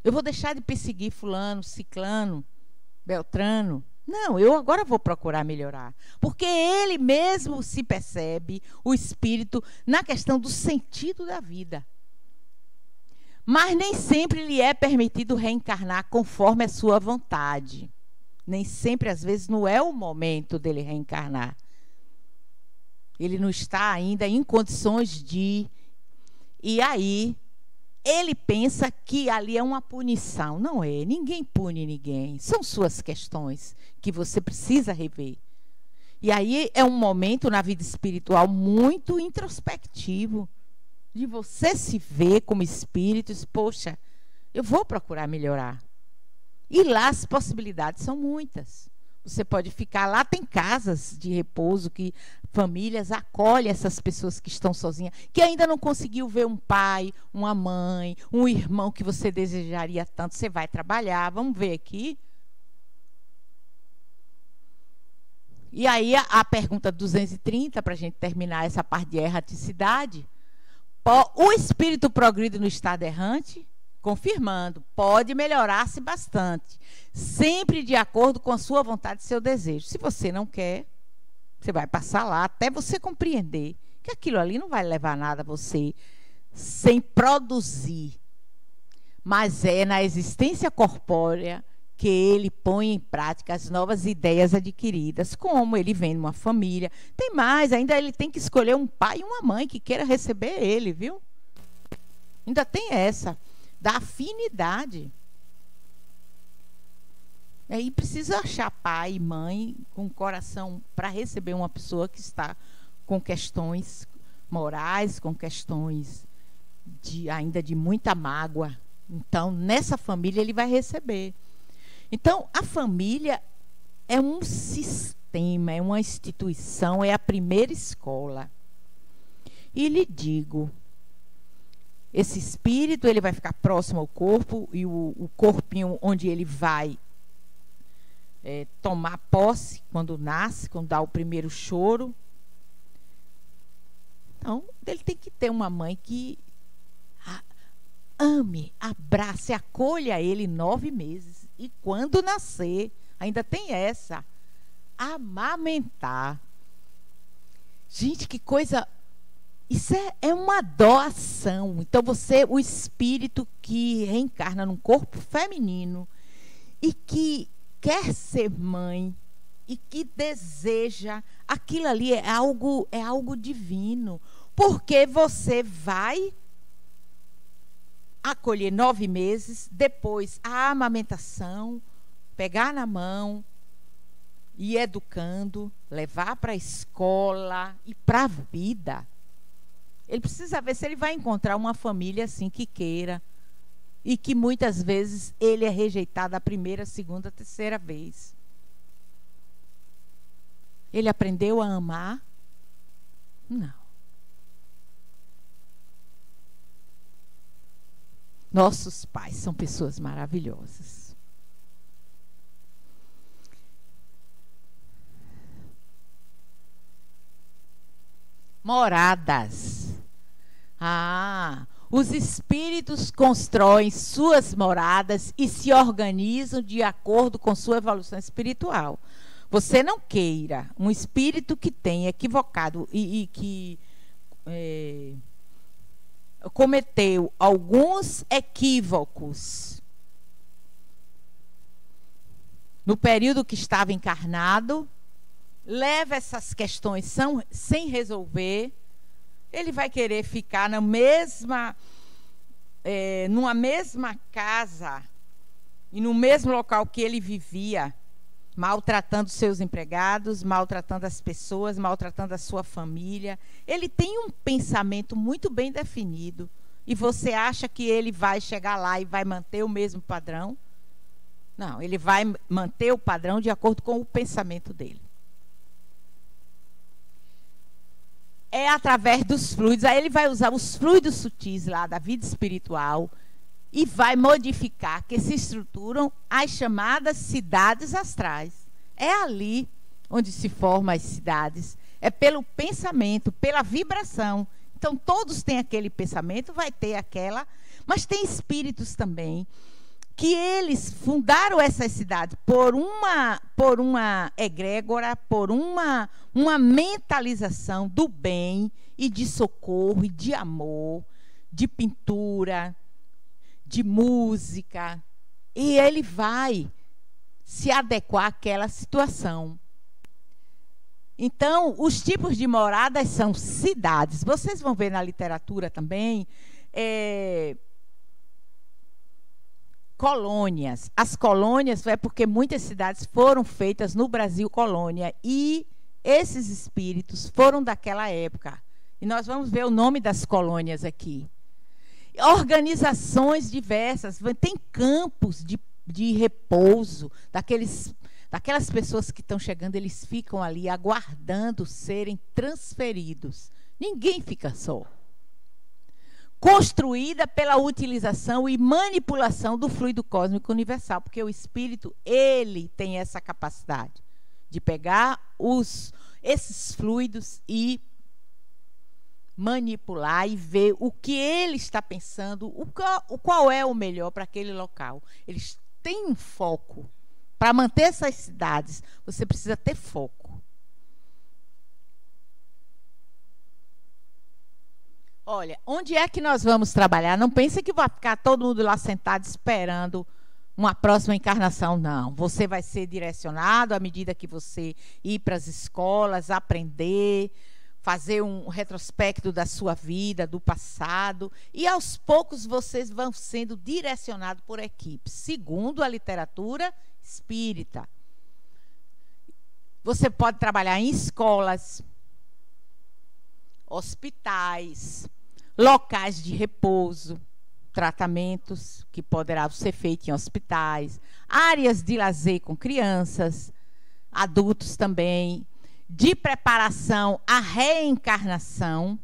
Eu vou deixar de perseguir fulano, ciclano, beltrano. Não, eu agora vou procurar melhorar. Porque ele mesmo se percebe, o espírito, na questão do sentido da vida. Mas nem sempre lhe é permitido reencarnar conforme a sua vontade. Nem sempre, às vezes, não é o momento dele reencarnar. Ele não está ainda em condições de... E aí, ele pensa que ali é uma punição. Não é, ninguém pune ninguém. São suas questões que você precisa rever. E aí é um momento na vida espiritual muito introspectivo, de você se ver como espírito, poxa, eu vou procurar melhorar. E lá as possibilidades são muitas. Você pode ficar lá, tem casas de repouso que famílias acolhem essas pessoas que estão sozinhas, que ainda não conseguiu ver um pai, uma mãe, um irmão que você desejaria tanto. Você vai trabalhar, vamos ver aqui. E aí a pergunta 230, para a gente terminar essa parte de erraticidade. O espírito progride no estado errante? Confirmando, pode melhorar-se bastante, sempre de acordo com a sua vontade e seu desejo. Se você não quer, você vai passar lá até você compreender que aquilo ali não vai levar nada a você sem produzir. Mas é na existência corpórea que ele põe em prática as novas ideias adquiridas, como ele vem numa família. Tem mais, ainda ele tem que escolher um pai e uma mãe que queira receber ele, viu? Ainda tem essa da afinidade. Aí precisa achar pai e mãe com coração para receber uma pessoa que está com questões morais, com questões ainda de muita mágoa. Então, nessa família ele vai receber. Então, a família é um sistema, é uma instituição, é a primeira escola. E lhe digo, esse espírito ele vai ficar próximo ao corpo, e o corpinho onde ele vai tomar posse quando nasce, quando dá o primeiro choro. Então, ele tem que ter uma mãe que ame, abrace, acolha ele 9 meses. E quando nascer, ainda tem essa, amamentar. Gente, que coisa... Isso é uma doação. Então, o espírito que reencarna num corpo feminino e que quer ser mãe e que deseja, aquilo ali é algo divino. Porque você vai acolher 9 meses, depois a amamentação, pegar na mão, ir educando, levar para a escola e para a vida. Ele precisa ver se ele vai encontrar uma família assim que queira e que muitas vezes ele é rejeitado a primeira, segunda, terceira vez. Ele aprendeu a amar? Não. Nossos pais são pessoas maravilhosas. Moradas. Os espíritos constroem suas moradas e se organizam de acordo com sua evolução espiritual. Você não queira um espírito que tenha equivocado e que cometeu alguns equívocos no período que estava encarnado, leva essas questões sem resolver. Ele vai querer ficar numa mesma casa e no mesmo local que ele vivia, maltratando seus empregados, maltratando as pessoas, maltratando a sua família. Ele tem um pensamento muito bem definido. E você acha que ele vai chegar lá e vai manter o mesmo padrão? Não, ele vai manter o padrão de acordo com o pensamento dele. É através dos fluidos. Aí ele vai usar os fluidos sutis lá da vida espiritual e vai modificar, que se estruturam as chamadas cidades astrais. É ali onde se formam as cidades. É pelo pensamento, pela vibração. Então, todos têm aquele pensamento, vai ter aquela... Mas tem espíritos também que eles fundaram essas cidades por uma egrégora, por uma mentalização do bem e de socorro e de amor, de pintura, de música. E ele vai se adequar àquela situação. Então, os tipos de moradas são cidades. Vocês vão ver na literatura também... colônias. As colônias é porque muitas cidades foram feitas no Brasil colônia e esses espíritos foram daquela época. E nós vamos ver o nome das colônias aqui. Organizações diversas, tem campos de repouso daquelas pessoas que estão chegando, eles ficam ali aguardando serem transferidos. Ninguém fica só. Construída pela utilização e manipulação do fluido cósmico universal, porque o espírito, ele tem essa capacidade de pegar esses fluidos e manipular e ver o que ele está pensando, qual é o melhor para aquele local. Eles têm um foco. Para manter essas cidades, você precisa ter foco. Olha, onde é que nós vamos trabalhar? Não pense que vai ficar todo mundo lá sentado esperando uma próxima encarnação, não. Você vai ser direcionado à medida que você ir para as escolas, aprender, fazer um retrospecto da sua vida, do passado, e aos poucos vocês vão sendo direcionados por equipes, segundo a literatura espírita. Você pode trabalhar em escolas, hospitais, locais de repouso, tratamentos que poderão ser feitos em hospitais, áreas de lazer com crianças, adultos também, de preparação à reencarnação,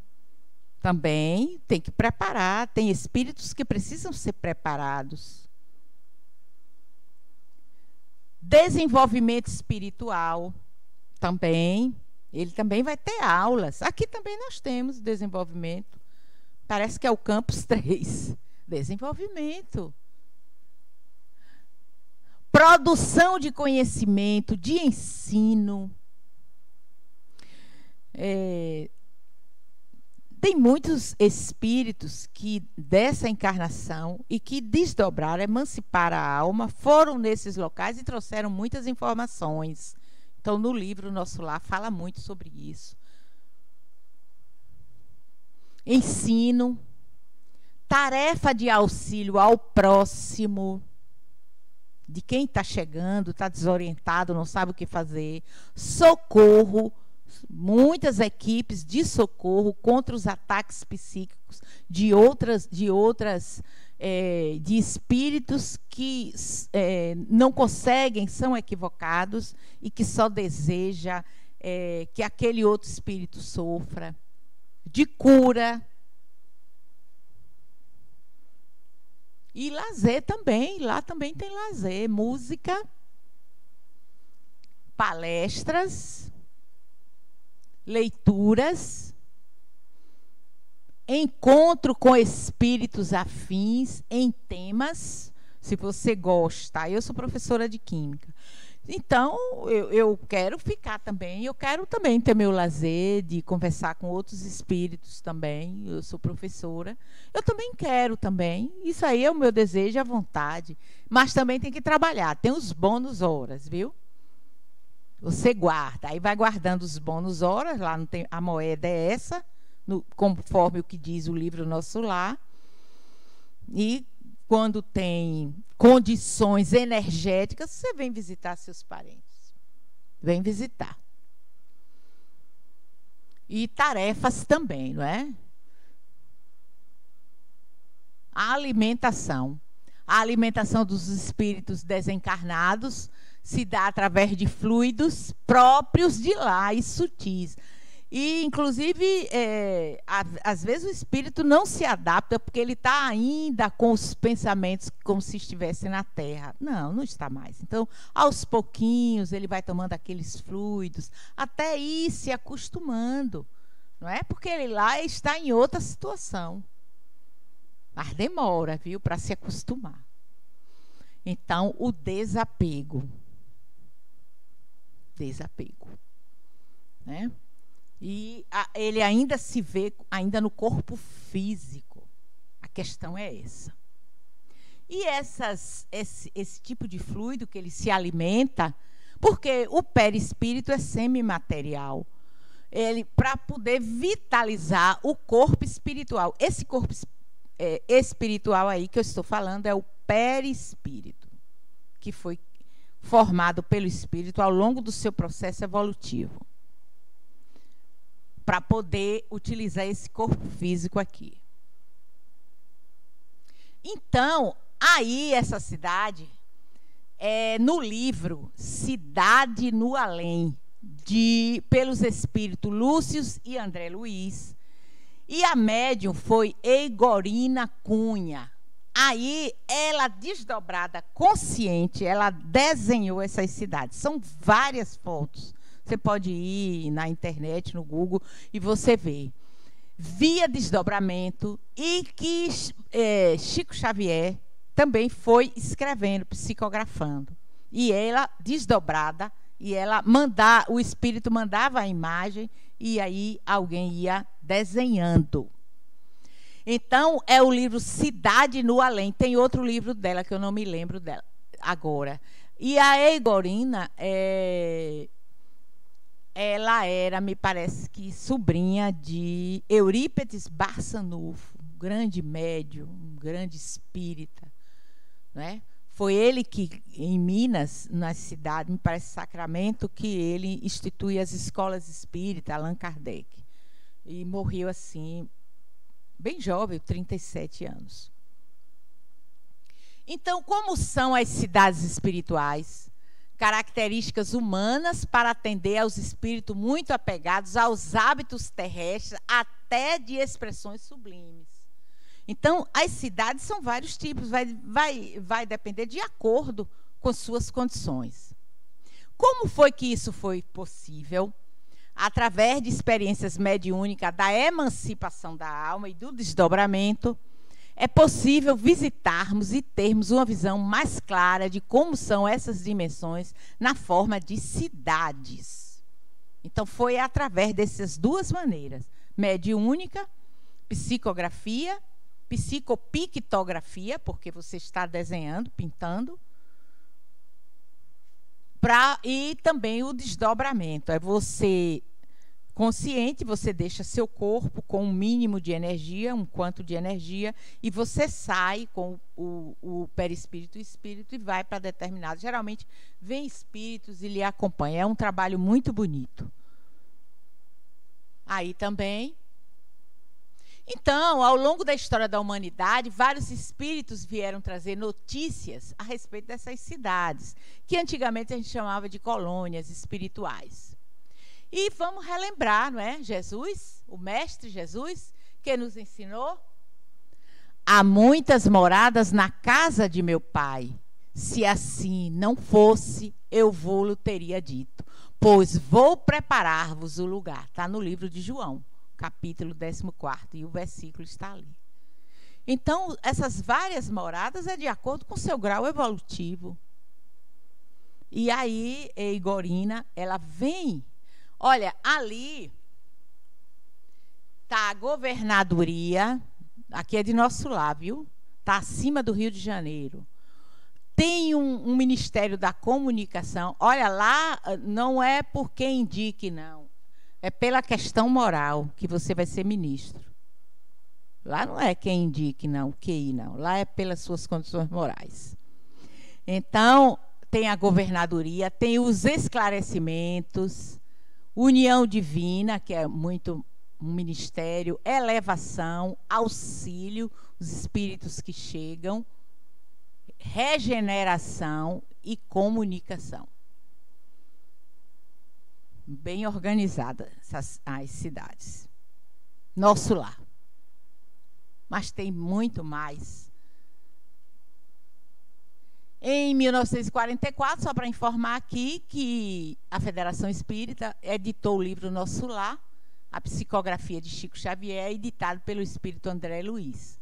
também tem que preparar, tem espíritos que precisam ser preparados. Desenvolvimento espiritual, também, ele também vai ter aulas. Aqui também nós temos desenvolvimento, parece que é o campus 3, desenvolvimento. Produção de conhecimento, de ensino. Tem muitos espíritos que dessa encarnação e que desdobraram, emanciparam a alma, foram nesses locais e trouxeram muitas informações. Então, no livro Nosso Lar fala muito sobre isso. Ensino, tarefa de auxílio ao próximo, de quem está chegando, está desorientado, não sabe o que fazer. Socorro, muitas equipes de socorro contra os ataques psíquicos de espíritos que não conseguem, são equivocados e que só deseja que aquele outro espírito sofra. De cura. E lazer também, lá também tem lazer, música, palestras, leituras, encontro com espíritos afins em temas, se você gosta. Eu sou professora de química. Então, eu quero ficar também, eu quero também ter meu lazer de conversar com outros espíritos também. Eu sou professora. Eu também quero também. Isso aí é o meu desejo, a vontade. Mas também tem que trabalhar. Tem os bônus horas, viu? Você guarda. Aí vai guardando os bônus horas. Lá não tem, a moeda é essa, conforme o que diz o livro Nosso Lar. E quando tem condições energéticas, você vem visitar seus parentes. Vem visitar. E tarefas também, não é? A alimentação. A alimentação dos espíritos desencarnados se dá através de fluidos próprios de lá e sutis. E, inclusive, às vezes o espírito não se adapta porque ele está ainda com os pensamentos como se estivesse na Terra. Não, não está mais. Então, aos pouquinhos, ele vai tomando aqueles fluidos, até ir se acostumando. Não é? Porque ele lá está em outra situação. Mas demora, viu, para se acostumar. Então, o desapego. Desapego. Né? E ele ainda se vê ainda no corpo físico. A questão é essa. E esse tipo de fluido que ele se alimenta, porque o perispírito é semimaterial. Ele, para poder vitalizar o corpo espiritual. Esse corpo espiritual aí que eu estou falando é o perispírito, que foi formado pelo espírito ao longo do seu processo evolutivo. para poder utilizar esse corpo físico aqui. Então, aí essa cidade no livro Cidade no Além, pelos espíritos Lúcius e André Luiz, e a médium foi Eigorina Cunha. Aí, ela, desdobrada, consciente, ela desenhou essas cidades. São várias fotos. Você pode ir na internet, no Google, e você vê. Via desdobramento, e que Chico Xavier também foi escrevendo, psicografando. E ela, desdobrada, e o espírito mandava a imagem, e aí alguém ia desenhando. Então, é o livro Cidade no Além. Tem outro livro dela, que eu não me lembro dela agora. E a Eigorina, ela era, me parece que, sobrinha de Eurípides Barçanufo, um grande médium, um grande espírita. Né? Foi ele que, em Minas, na cidade, me parece Sacramento, que ele institui as escolas espíritas, Allan Kardec. E morreu assim, bem jovem, 37 anos. Então, como são as cidades espirituais? Características humanas para atender aos espíritos muito apegados aos hábitos terrestres, até de expressões sublimes. Então, as cidades são vários tipos, vai depender de acordo com suas condições. Como foi que isso foi possível? Através de experiências mediúnicas da emancipação da alma e do desdobramento, é possível visitarmos e termos uma visão mais clara de como são essas dimensões na forma de cidades. Então, foi através dessas duas maneiras, mediúnica, psicografia, psicopictografia, porque você está desenhando, pintando, e também o desdobramento. É você consciente, você deixa seu corpo com um mínimo de energia, um quanto de energia, e você sai com o perispírito e o espírito e vai para determinado. Geralmente, vem espíritos e lhe acompanham. É um trabalho muito bonito. Aí também... Então, ao longo da história da humanidade, vários espíritos vieram trazer notícias a respeito dessas cidades, que antigamente a gente chamava de colônias espirituais. E vamos relembrar, não é? Jesus, o Mestre Jesus, que nos ensinou: há muitas moradas na casa de meu Pai. Se assim não fosse, eu vou-lhe teria dito, pois vou preparar-vos o lugar. Está no livro de João, capítulo 14, e o versículo está ali. Então, essas várias moradas é de acordo com o seu grau evolutivo. E aí, Eigorina, ela vem... Olha, ali está a governadoria, aqui é de nosso lado, viu? Está acima do Rio de Janeiro. Tem um Ministério da Comunicação. Olha, lá não é por quem indique, não. É pela questão moral que você vai ser ministro. Lá não é quem indique, não, QI, não. Lá é pelas suas condições morais. Então, tem a governadoria, tem os esclarecimentos, União Divina, que é muito um ministério, elevação, auxílio, os espíritos que chegam, regeneração e comunicação. Bem organizadas as cidades. Nosso lar. Mas tem muito mais. Em 1944, só para informar aqui, que a Federação Espírita editou o livro Nosso Lar, a psicografia de Chico Xavier, editado pelo espírito André Luiz.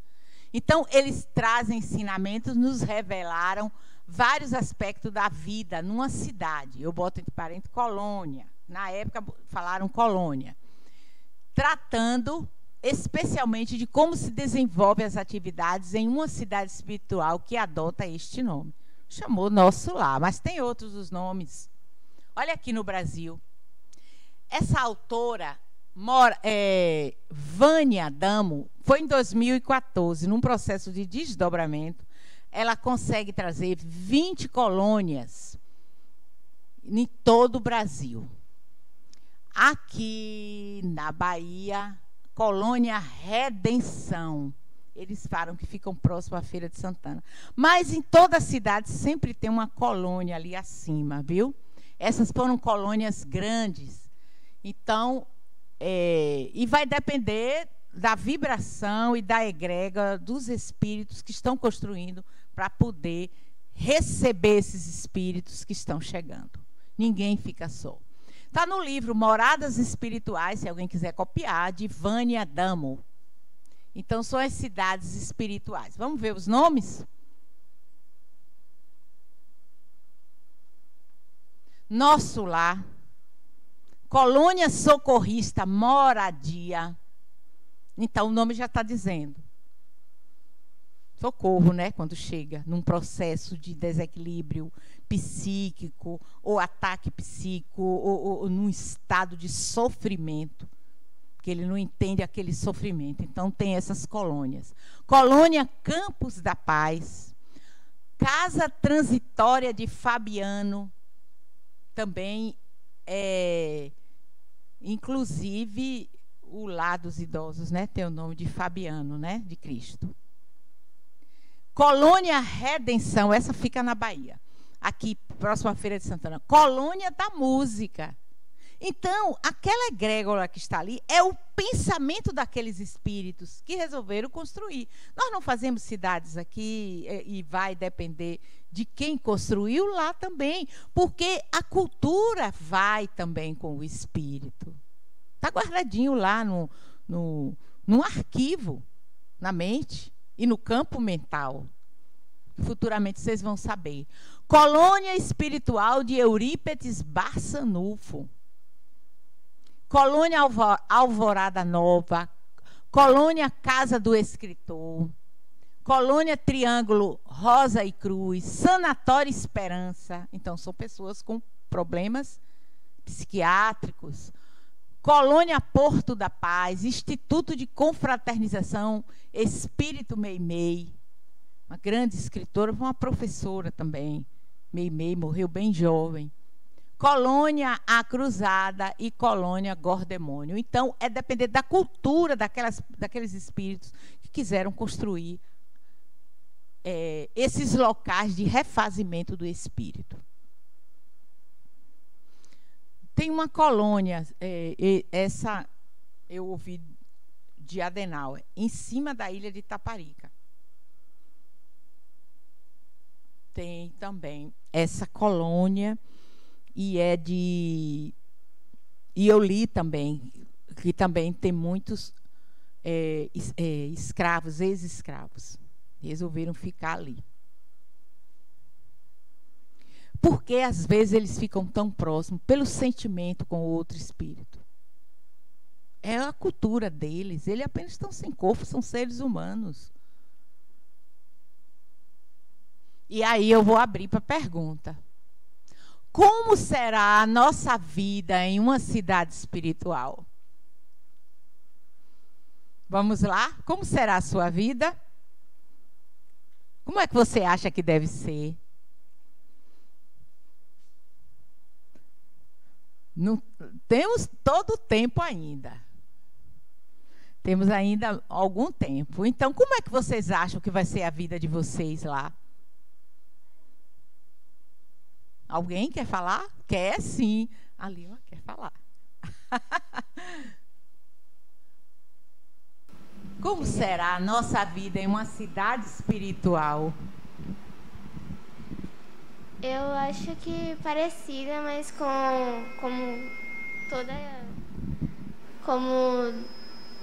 Então, eles trazem ensinamentos, nos revelaram vários aspectos da vida numa cidade. Eu boto entre parênteses colônia. Na época, falaram colônia. Tratando especialmente de como se desenvolvem as atividades em uma cidade espiritual que adota este nome. Chamou Nosso Lar, mas tem outros os nomes. Olha aqui no Brasil. Essa autora, Vânia Damo, foi em 2014, num processo de desdobramento, ela consegue trazer 20 colônias em todo o Brasil. Aqui na Bahia, Colônia Redenção. Eles falam que ficam próximo à Feira de Santana. Mas em toda a cidade sempre tem uma colônia ali acima, viu? Essas foram colônias grandes. Então, e vai depender da vibração e da egrégora dos espíritos que estão construindo para poder receber esses espíritos que estão chegando. Ninguém fica só. Está no livro Moradas Espirituais, se alguém quiser copiar, de Vânia Damo. Então, são as cidades espirituais. Vamos ver os nomes? Nosso Lar, Colônia Socorrista Moradia. Então, o nome já está dizendo. Socorro, né? Quando chega num processo de desequilíbrio psíquico, ou ataque psíquico, ou num estado de sofrimento, que ele não entende aquele sofrimento. Então, tem essas colônias. Colônia Campos da Paz, Casa Transitória de Fabiano, também inclusive o lar dos idosos, né? Tem o nome de Fabiano, né? De Cristo. Colônia Redenção, essa fica na Bahia, aqui próxima à Feira de Santana. Colônia da Música. Então, aquela egrégora que está ali é o pensamento daqueles espíritos que resolveram construir. Nós não fazemos cidades aqui e vai depender de quem construiu lá também, porque a cultura vai também com o espírito. Está guardadinho lá num arquivo, na mente e no campo mental. Futuramente vocês vão saber. Colônia Espiritual de Eurípedes Barçanufo. Colônia Alvorada Nova, Colônia Casa do Escritor, Colônia Triângulo Rosa e Cruz, Sanatório Esperança. Então, são pessoas com problemas psiquiátricos. Colônia Porto da Paz, Instituto de Confraternização Espírito Meimei. Uma grande escritora, uma professora também. Meimei morreu bem jovem. Colônia A Cruzada e Colônia Gordemônio. Então, é depender da cultura daqueles espíritos que quiseram construir esses locais de refazimento do espírito. Tem uma colônia, essa eu ouvi de Adenauer, em cima da ilha de Taparica. Tem também essa colônia. E eu li também, que também tem muitos escravos, ex-escravos. Resolveram ficar ali. Porque, às vezes, eles ficam tão próximos, pelo sentimento com o outro espírito. É a cultura deles. Eles apenas estão sem corpo, são seres humanos. E aí eu vou abrir para pergunta. Como será a nossa vida em uma cidade espiritual? Vamos lá? Como será a sua vida? Como é que você acha que deve ser? Não, temos todo o tempo ainda. Temos ainda algum tempo. Então, como é que vocês acham que vai ser a vida de vocês lá? Alguém quer falar? Quer sim. A Lima quer falar. Como será a nossa vida em uma cidade espiritual? Eu acho que parecida, mas como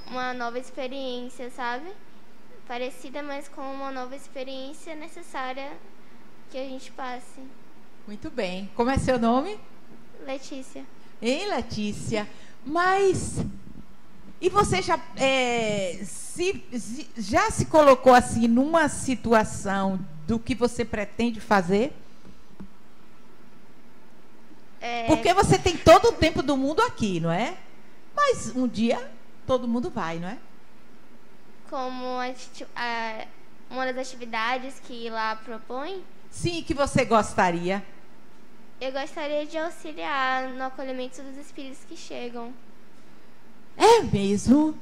uma nova experiência, sabe? Parecida, mas com uma nova experiência necessária que a gente passe. Muito bem. Como é seu nome? Letícia. Ei, Letícia. Mas... E você já se colocou assim numa situação do que você pretende fazer? Porque você tem todo o tempo do mundo aqui, não é? Mas um dia todo mundo vai, não é? Como uma das atividades que lá propõe? Sim, que você gostaria. Eu gostaria de auxiliar no acolhimento dos espíritos que chegam. É mesmo?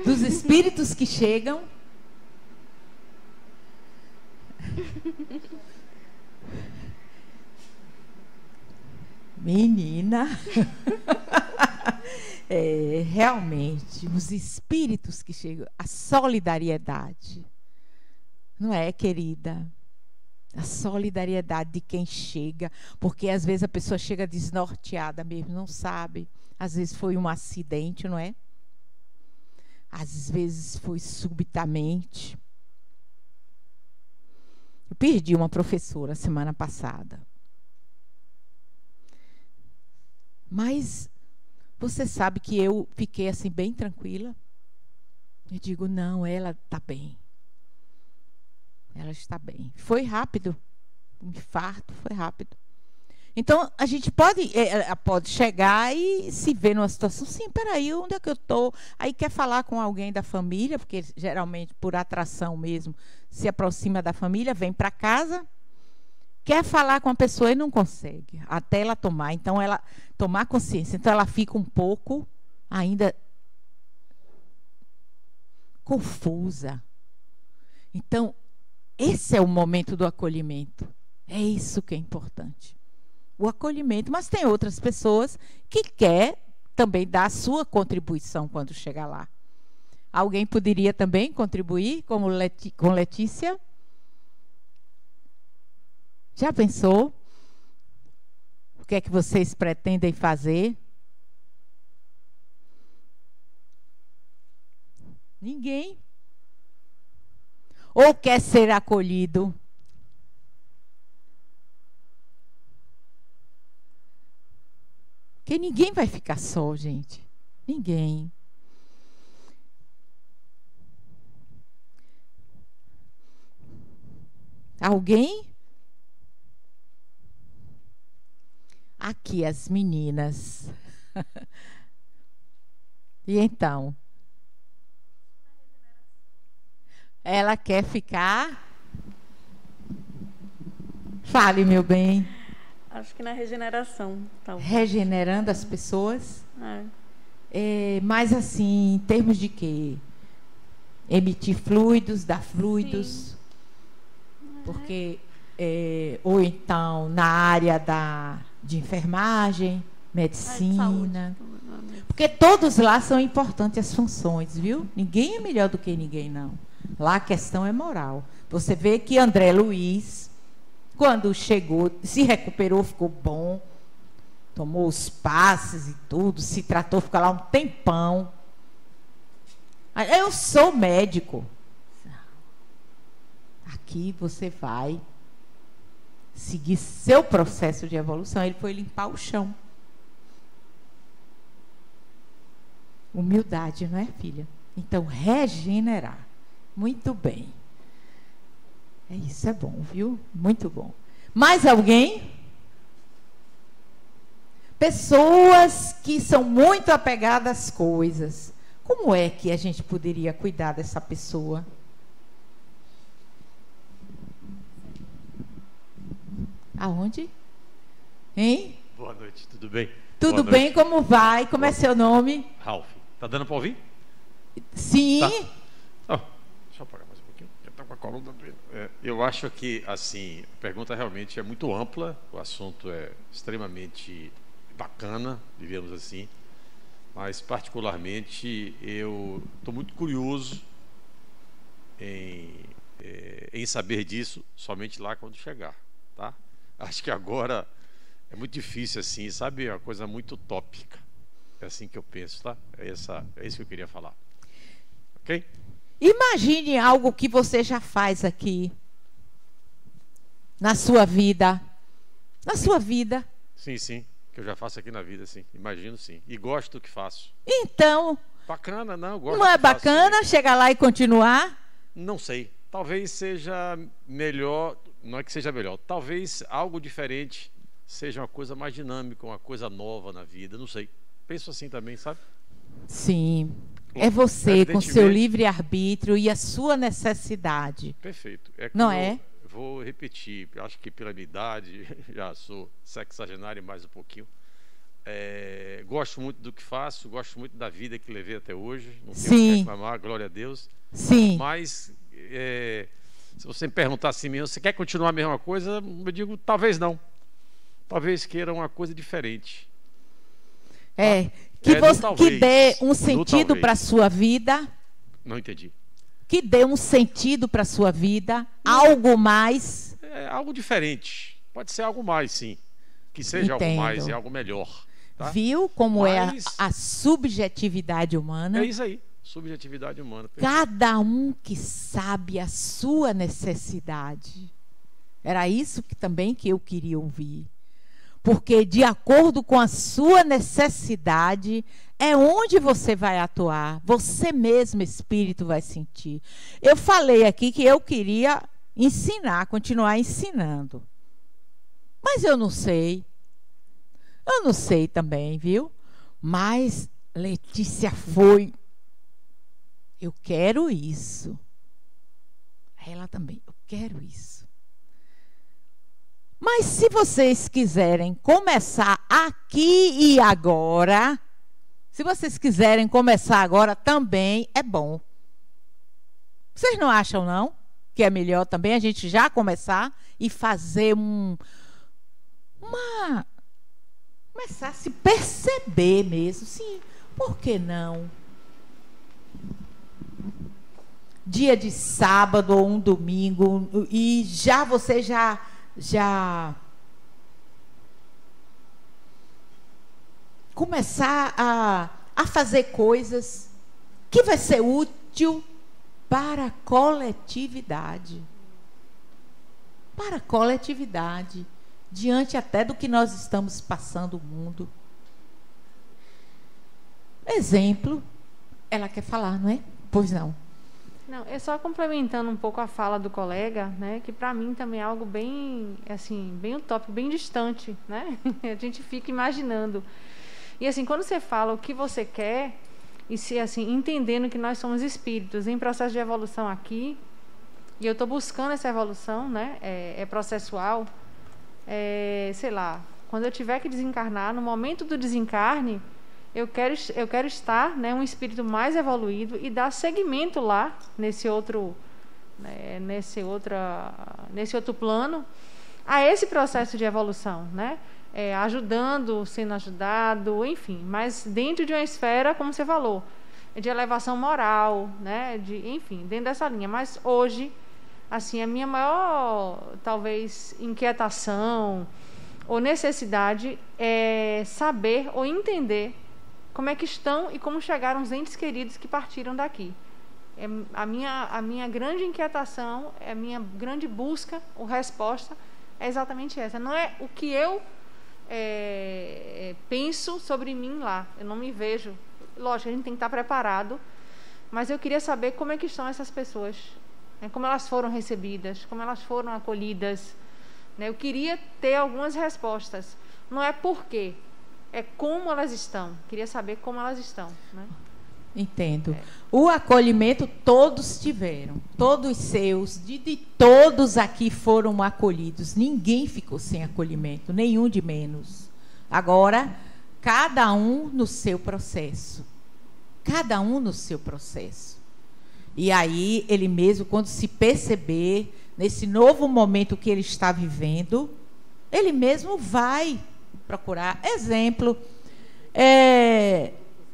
Dos espíritos que chegam? Menina, realmente, os espíritos que chegam, a solidariedade, não é, querida? A solidariedade de quem chega, porque às vezes a pessoa chega desnorteada mesmo, não sabe. Às vezes foi um acidente, não é? Às vezes foi subitamente. Eu perdi uma professora semana passada. Mas você sabe que eu fiquei assim bem tranquila. Eu digo, não, ela está bem. Ela está bem. Foi rápido. O infarto foi rápido. Então, a gente pode chegar e se ver numa situação, sim, peraí, onde é que eu estou? Aí quer falar com alguém da família, porque geralmente, por atração mesmo, se aproxima da família, vem para casa, quer falar com a pessoa e não consegue, até ela tomar. Então, ela tomar consciência. Então, ela fica um pouco ainda confusa. Então, esse é o momento do acolhimento. É isso que é importante. O acolhimento. Mas tem outras pessoas que querem também dar a sua contribuição quando chegar lá. Alguém poderia também contribuir, como com Letícia? Já pensou? O que é que vocês pretendem fazer? Ninguém. Ou quer ser acolhido? Porque ninguém vai ficar só, gente. Ninguém. Alguém? Aqui, as meninas. E então? Ela quer ficar? Fale, meu bem. Acho que na regeneração, talvez. Regenerando as pessoas? Mas assim, em termos de quê? Emitir fluidos, dar fluidos? Sim. Porque, ou então, na área de enfermagem, medicina. Porque todos lá são importantes as funções, viu? Ninguém é melhor do que ninguém, não. Lá a questão é moral. Você vê que André Luiz, quando chegou, se recuperou, ficou bom, tomou os passes e tudo, se tratou, ficou lá um tempão. Eu sou médico. Aqui você vai seguir seu processo de evolução. Ele foi limpar o chão. Humildade, não é, filha? Então, regenerar. Muito bem. Isso é bom, viu? Muito bom. Mais alguém? Pessoas que são muito apegadas às coisas. Como é que a gente poderia cuidar dessa pessoa? Aonde? Hein? Boa noite, tudo bem? Tudo bem, como vai? Como é seu nome? Ralph. Tá dando para ouvir? Sim. Tá. Deixa eu apagar mais um pouquinho, eu tô com a coluna doendo. Eu acho que, assim, a pergunta realmente é muito ampla, o assunto é extremamente bacana, digamos assim, mas particularmente eu estou muito curioso em saber disso somente lá quando chegar, tá? Acho que agora é muito difícil assim, sabe? É uma coisa muito utópica. É assim que eu penso, tá? É isso que eu queria falar. Ok? Imagine algo que você já faz aqui. Na sua vida. Na sua vida. Sim. Que eu já faço aqui na vida, sim. Imagino, sim. E gosto do que faço. Então. Bacana, não? Eu gosto não é bacana chegar lá e continuar? Não sei. Talvez seja melhor. Não é que seja melhor. Talvez algo diferente seja uma coisa mais dinâmica, uma coisa nova na vida. Não sei. Penso assim também, sabe? Sim. É você com seu livre-arbítrio e a sua necessidade. Perfeito. Não é? vou repetir, acho que pela minha idade, já sou sexagenário mais um pouquinho. Gosto muito do que faço, gosto muito da vida que levei até hoje. Não tenho o que reclamar, glória a Deus. Sim. Mas se você me perguntar assim mesmo, você quer continuar a mesma coisa? Eu digo, talvez não. Talvez queira uma coisa diferente. Que dê um sentido para a sua vida. Não entendi. Que dê um sentido para a sua vida, algo mais. Algo diferente. Pode ser algo mais, sim. Que seja algo mais e algo melhor. Tá? Viu como é a subjetividade humana? É isso aí, subjetividade humana. Cada um que sabe a sua necessidade. Era isso também que eu queria ouvir. Porque de acordo com a sua necessidade é onde você vai atuar. Você mesmo, espírito, vai sentir. Eu falei aqui que eu queria ensinar, continuar ensinando. Mas eu não sei. Eu não sei também, viu? Mas Letícia foi. Eu quero isso. Ela também. Eu quero isso. Mas se vocês quiserem começar aqui e agora, se vocês quiserem começar agora também, é bom. Vocês não acham, não? Que é melhor também a gente já começar e fazer começar a se perceber mesmo. Sim, por que não? Dia de sábado ou um domingo e você já começar a fazer coisas que vai ser útil para a coletividade. Para a coletividade. Diante até do que nós estamos passando o mundo. Exemplo, ela quer falar, não é? Pois não. Não, é só complementando um pouco a fala do colega, né, que para mim também é algo bem, assim, bem utópico, bem distante, né? A gente fica imaginando. E assim, quando você fala o que você quer, e se assim, entendendo que nós somos espíritos em processo de evolução aqui, e eu estou buscando essa evolução, né? É processual. Sei lá, quando eu tiver que desencarnar, no momento do desencarne, eu quero estar, né, um espírito mais evoluído e dar seguimento lá nesse outro plano a esse processo de evolução, né? Ajudando, sendo ajudado, enfim, mas dentro de uma esfera, como você falou, de elevação moral, né? Enfim, dentro dessa linha. Mas hoje, assim, a minha maior, talvez, inquietação ou necessidade é saber ou entender como é que estão e como chegaram os entes queridos que partiram daqui. A minha grande inquietação, a minha grande busca, ou resposta, é exatamente essa. Não é o que eu penso sobre mim lá. Eu não me vejo. Lógico, a gente tem que estar preparado, mas eu queria saber como é que estão essas pessoas, né? Como elas foram recebidas, como elas foram acolhidas, né? Eu queria ter algumas respostas. Não é por quê, é como elas estão. Queria saber como elas estão, né? Entendo. O acolhimento todos tiveram, todos seus, de todos aqui foram acolhidos. Ninguém ficou sem acolhimento, nenhum de menos. Agora, cada um no seu processo. Cada um no seu processo. E aí, ele mesmo, quando se perceber, nesse novo momento que ele está vivendo, ele mesmo vai procurar. Exemplo,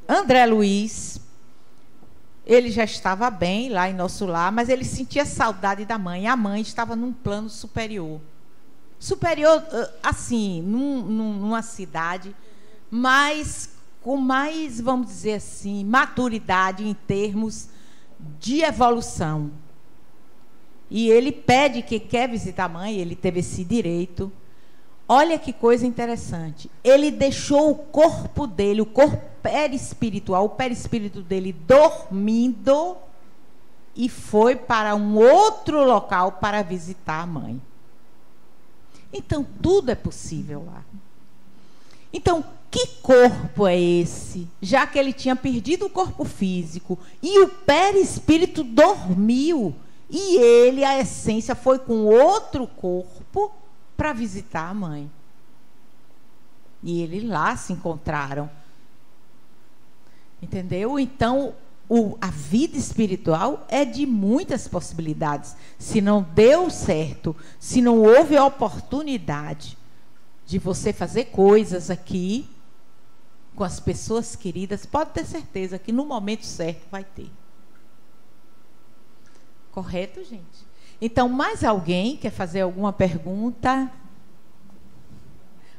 André Luiz, ele já estava bem lá em nosso lar, mas ele sentia saudade da mãe. A mãe estava num plano superior. Superior, assim, numa cidade, mas com mais, vamos dizer assim, maturidade em termos de evolução. E ele pede que quer visitar a mãe, ele teve esse direito. Olha que coisa interessante. Ele deixou o corpo dele, o corpo perispiritual, o perispírito dele dormindo e foi para um outro local para visitar a mãe. Então, tudo é possível lá. Então, que corpo é esse? Já que ele tinha perdido o corpo físico e o perispírito dormiu E ele, a essência, foi com outro corpo para visitar a mãe. E eles lá se encontraram. Entendeu? Então, a vida espiritual é de muitas possibilidades. Se não deu certo, se não houve a oportunidade de você fazer coisas aqui com as pessoas queridas, pode ter certeza que no momento certo vai ter. Correto, gente? Então, mais alguém quer fazer alguma pergunta?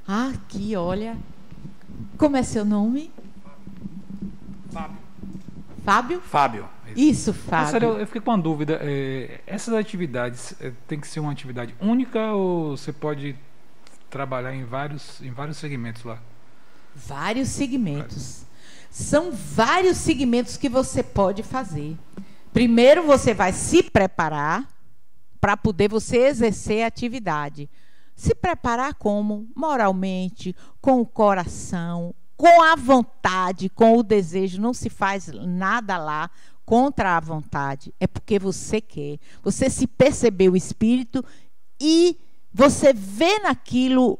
Ah, aqui, olha. Como é seu nome? Fábio. Fábio? Fábio. Isso, Fábio. Sério, eu fiquei com uma dúvida. Essas atividades tem que ser uma atividade única ou você pode trabalhar em vários segmentos lá? Vários segmentos. São vários segmentos que você pode fazer. Primeiro, você vai se preparar para poder você exercer a atividade. Se preparar como? Moralmente, com o coração, com a vontade, com o desejo. Não se faz nada lá contra a vontade. É porque você quer. Você se percebeu o espírito e você vê naquilo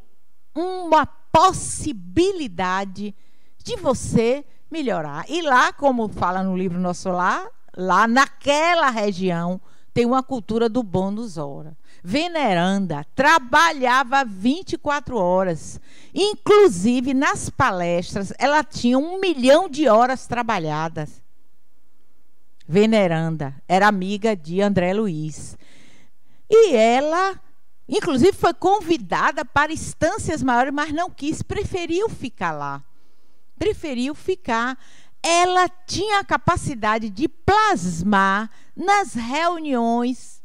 uma possibilidade de você melhorar. E lá, como fala no livro Nosso Lar, lá naquela região tem uma cultura do bônus hora. Veneranda trabalhava 24 horas. Inclusive, nas palestras, ela tinha 1 milhão de horas trabalhadas. Veneranda era amiga de André Luiz. E ela, inclusive, foi convidada para instâncias maiores, mas não quis, preferiu ficar lá. Preferiu ficar. Ela tinha a capacidade de plasmar nas reuniões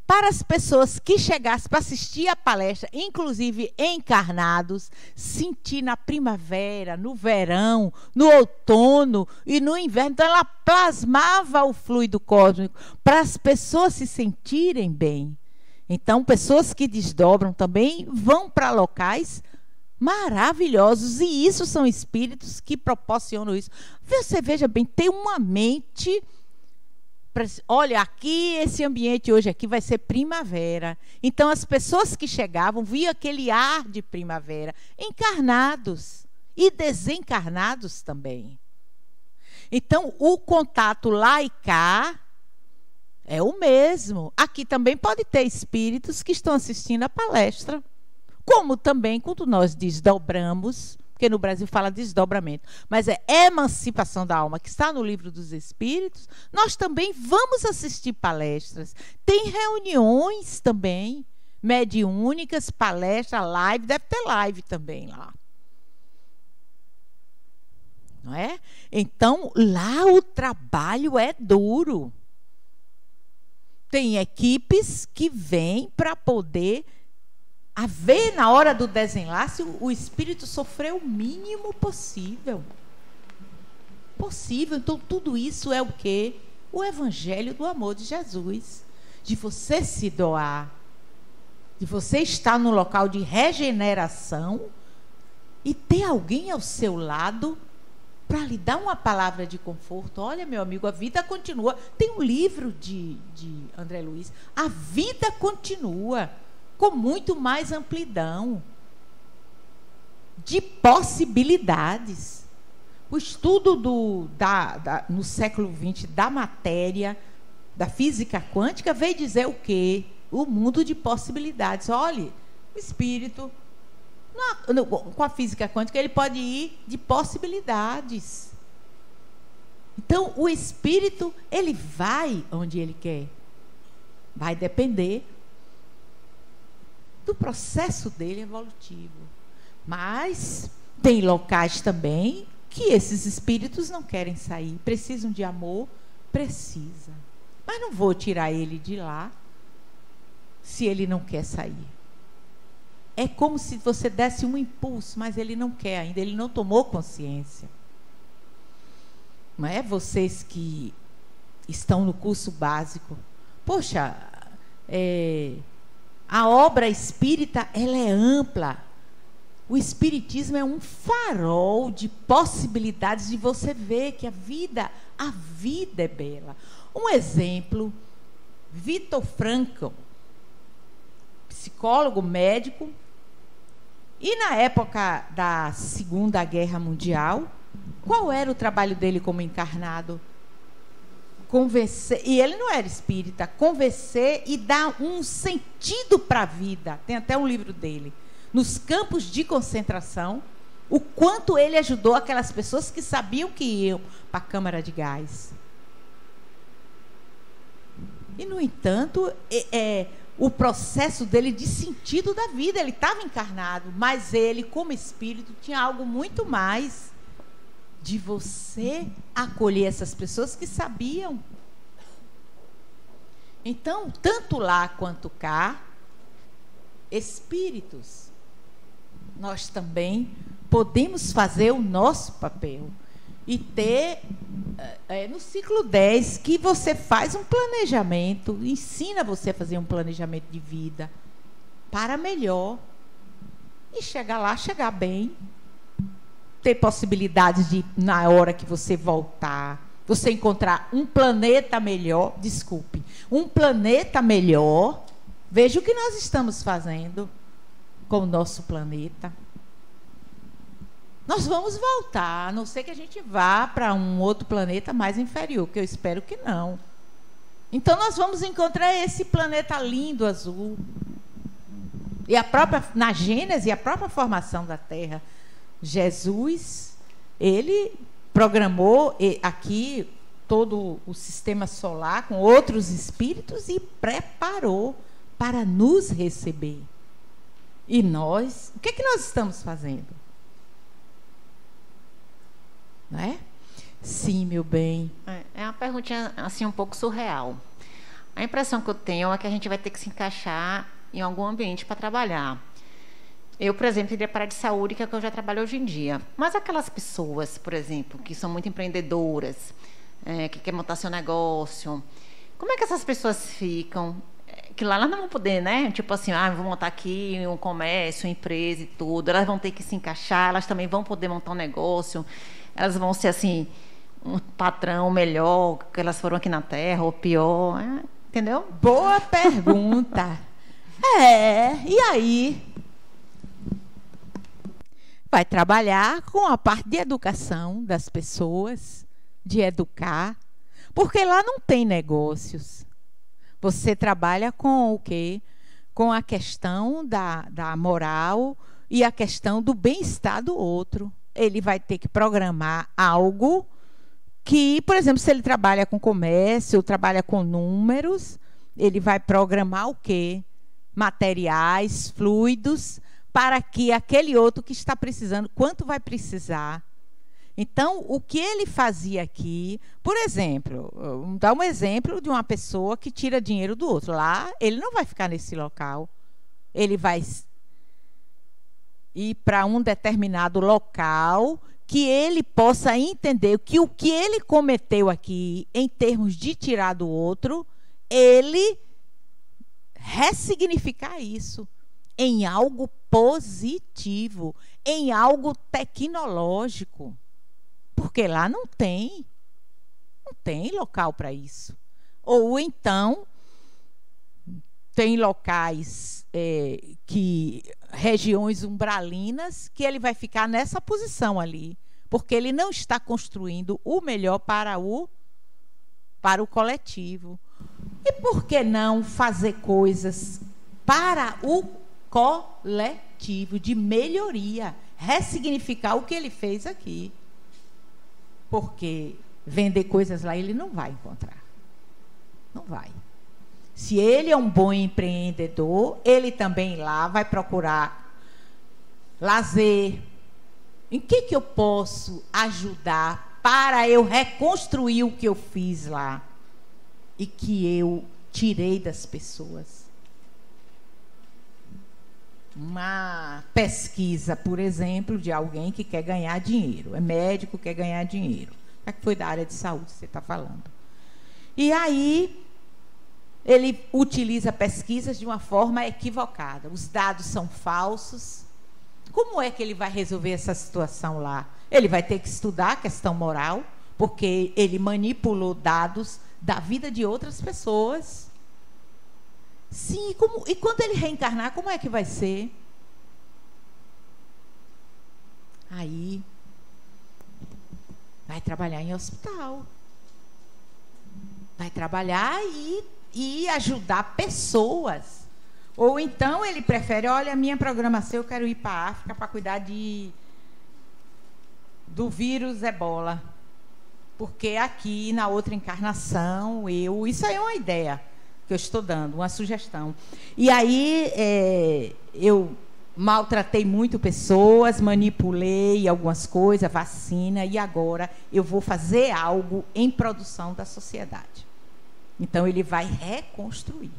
para as pessoas que chegassem para assistir a palestra, inclusive encarnados, sentir na primavera, no verão, no outono e no inverno. Então, ela plasmava o fluido cósmico para as pessoas se sentirem bem. Então, pessoas que desdobram também vão para locais maravilhosos, e isso são espíritos que proporcionam isso. Você veja bem, tem uma mente. Olha, aqui, esse ambiente hoje aqui vai ser primavera. Então, as pessoas que chegavam viam aquele ar de primavera, encarnados e desencarnados também. Então, o contato lá e cá é o mesmo. Aqui também pode ter espíritos que estão assistindo a palestra. Como também, quando nós desdobramos, porque no Brasil fala desdobramento, mas é emancipação da alma, que está no Livro dos Espíritos, nós também vamos assistir palestras. Tem reuniões também, mediúnicas, palestra, live, deve ter live também lá. Não é? Então, lá o trabalho é duro. Tem equipes que vêm para poder haver, na hora do desenlace, o espírito sofrer o mínimo possível. Então, tudo isso é o quê? O evangelho do amor de Jesus. De você se doar. De você estar num local de regeneração e ter alguém ao seu lado para lhe dar uma palavra de conforto. Olha, meu amigo, a vida continua. Tem um livro de André Luiz. A vida continua. Com muito mais amplidão de possibilidades. O estudo no século XX da matéria, da física quântica, veio dizer o quê? O mundo de possibilidades. Olha, o espírito, com a física quântica, ele pode ir de possibilidades. Então, o espírito, ele vai onde ele quer. Vai depender do processo dele evolutivo. Mas tem locais também que esses espíritos não querem sair. Precisam de amor? Precisa. Mas não vou tirar ele de lá se ele não quer sair. É como se você desse um impulso, mas ele não quer ainda, ele não tomou consciência. Não é? Vocês que estão no curso básico. Poxa, a obra espírita, ela é ampla. O espiritismo é um farol de possibilidades de você ver que a vida é bela. Um exemplo, Viktor Frankl, psicólogo, médico, e na época da Segunda Guerra Mundial, qual era o trabalho dele como encarnado? Convencer, e ele não era espírita, convencer e dar um sentido para a vida. Tem até um livro dele, nos campos de concentração, o quanto ele ajudou aquelas pessoas que sabiam que iam para a câmara de gás. E, no entanto, o processo dele de sentido da vida, ele estava encarnado, mas ele, como espírito, tinha algo muito mais de você acolher essas pessoas que sabiam. Então, tanto lá quanto cá, espíritos, nós também podemos fazer o nosso papel e ter, no ciclo 10, que você faz um planejamento, ensina você a fazer um planejamento de vida para melhor e chegar lá, chegar bem, ter possibilidades de, na hora que você voltar, você encontrar um planeta melhor, um planeta melhor. Veja o que nós estamos fazendo com o nosso planeta. Nós vamos voltar, a não ser que a gente vá para um outro planeta mais inferior, que eu espero que não. Então nós vamos encontrar esse planeta lindo, azul. E na Gênesis, a própria formação da Terra, Jesus, ele programou aqui todo o sistema solar com outros espíritos e preparou para nos receber. E nós, o que é que nós estamos fazendo? Não é? Sim, meu bem. É uma perguntinha assim um pouco surreal. A impressão que eu tenho é que a gente vai ter que se encaixar em algum ambiente para trabalhar. Eu, por exemplo, iria para a área de saúde, que é o que eu já trabalho hoje em dia. Mas aquelas pessoas, por exemplo, que são muito empreendedoras, que querem montar seu negócio, como é que essas pessoas ficam? Que lá elas não vão poder, né? Tipo assim, vou montar aqui um comércio, uma empresa e tudo. Elas vão ter que se encaixar, elas também vão poder montar um negócio. Elas vão ser, assim, um patrão melhor que elas foram aqui na Terra, ou pior. Entendeu? Boa pergunta. E aí? Vai trabalhar com a parte de educação das pessoas, de educar, porque lá não tem negócios. Você trabalha com o quê? Com a questão da moral e a questão do bem-estar do outro. Ele vai ter que programar algo que, por exemplo, se ele trabalha com comércio, trabalha com números, ele vai programar o quê? Materiais, fluidos, para que aquele outro que está precisando, quanto vai precisar. Então, o que ele fazia aqui, por exemplo, vamos dar um exemplo de uma pessoa que tira dinheiro do outro. Lá, ele não vai ficar nesse local. Ele vai ir para um determinado local que ele possa entender que o que ele cometeu aqui, em termos de tirar do outro, ele ressignificar isso em algo positivo, em algo tecnológico. Porque lá não tem local para isso. Ou então, tem locais, regiões umbralinas, que ele vai ficar nessa posição ali, porque ele não está construindo o melhor para o coletivo. E por que não fazer coisas para o coletivo, de melhoria, ressignificar o que ele fez aqui? Porque vender coisas lá ele não vai encontrar. Não vai. Se ele é um bom empreendedor, ele também lá vai procurar lazer. Em que eu posso ajudar para eu reconstruir o que eu fiz lá e que eu tirei das pessoas? Uma pesquisa, por exemplo, de alguém que quer ganhar dinheiro. É médico, quer ganhar dinheiro. É que foi da área de saúde que você está falando. E aí, ele utiliza pesquisas de uma forma equivocada. Os dados são falsos. Como é que ele vai resolver essa situação lá? Ele vai ter que estudar a questão moral, porque ele manipulou dados da vida de outras pessoas. Sim, e quando ele reencarnar, como é que vai ser? Aí, vai trabalhar em hospital. Vai trabalhar e ajudar pessoas. Ou então ele prefere, olha, a minha programação, eu quero ir para a África para cuidar do vírus Ebola. Porque aqui, na outra encarnação, isso aí é uma ideia que eu estou dando, uma sugestão. E aí, eu maltratei muito pessoas, manipulei algumas coisas, vacina, e agora eu vou fazer algo em produção da sociedade. Então, ele vai reconstruir.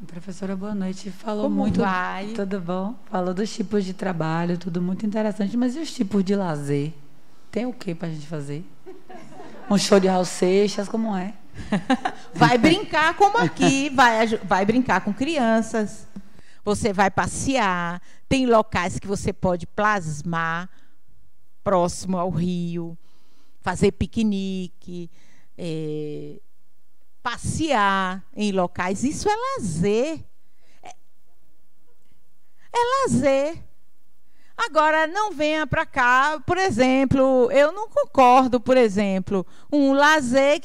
Professora, boa noite. Falou Como muito. vai? Tudo bom? Falou dos tipos de trabalho, tudo muito interessante. Mas e os tipos de lazer? Tem o que para a gente fazer? Um show de Raul Seixas, como é? Vai brincar como aqui, vai brincar com crianças. Você vai passear. Tem locais que você pode plasmar próximo ao rio, fazer piquenique, passear em locais. Isso é lazer. É lazer. Agora, não venha para cá, por exemplo, eu não concordo, por exemplo, um lazer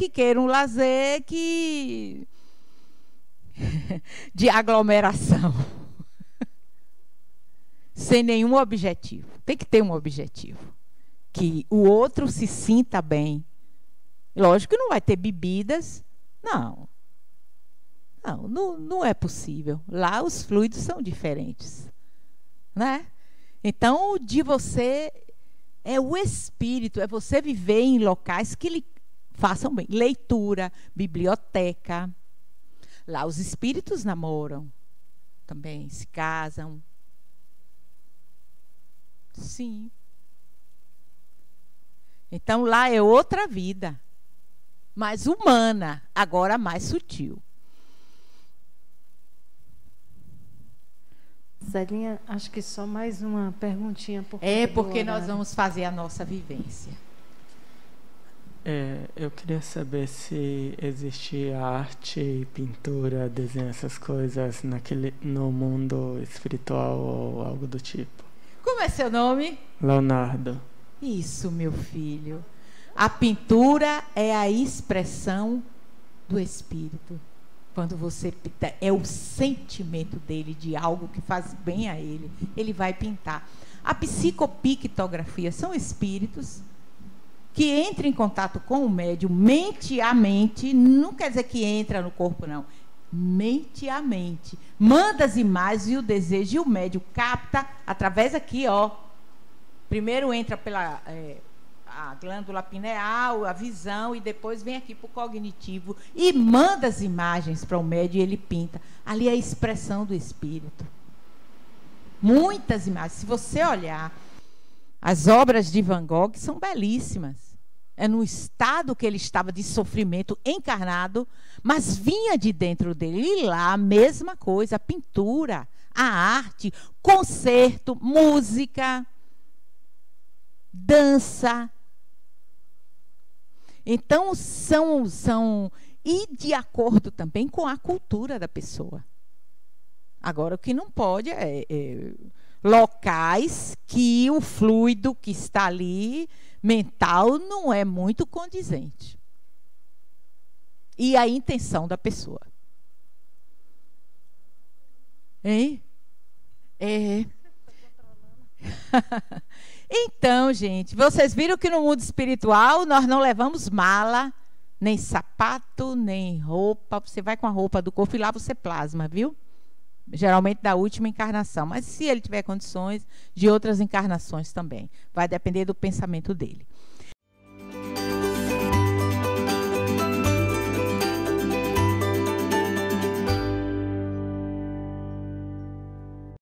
de aglomeração. Sem nenhum objetivo. Tem que ter um objetivo. Que o outro se sinta bem. Lógico que não vai ter bebidas. Não, não é possível. Lá os fluidos são diferentes. Né? Então, de você é o espírito, é você viver em locais que lhe façam bem. Leitura, biblioteca. Lá os espíritos namoram também, se casam. Sim. Então, lá é outra vida. Mais humana, agora mais sutil. Zelinha, acho que só mais uma perguntinha. Porque nós vamos fazer a nossa vivência. Eu queria saber se existe arte, pintura, desenho, essas coisas no mundo espiritual ou algo do tipo. Como é seu nome? Leonardo. Isso, meu filho. A pintura é a expressão do espírito. Quando você pinta, é o sentimento dele de algo que faz bem a ele. Ele vai pintar. A psicopictografia são espíritos que entram em contato com o médium mente a mente. Não quer dizer que entra no corpo, não. Mente a mente. Manda as imagens e o desejo, e o médium capta através aqui, ó. Primeiro entra pela a glândula pineal, a visão, e depois vem aqui para o cognitivo e manda as imagens para o médium e ele pinta. Ali é a expressão do espírito. Muitas imagens. Se você olhar, as obras de Van Gogh são belíssimas. É no estado que ele estava de sofrimento encarnado, mas vinha de dentro dele. E lá a mesma coisa, a pintura, a arte, concerto, música, dança. Então, e de acordo também com a cultura da pessoa. Agora, o que não pode é locais que o fluido que está ali, mental, não é muito condizente. E a intenção da pessoa. Hein? Então, gente, vocês viram que no mundo espiritual nós não levamos mala, nem sapato, nem roupa. Você vai com a roupa do corpo e lá você plasma, viu? Geralmente da última encarnação. Mas se ele tiver condições, de outras encarnações também. Vai depender do pensamento dele.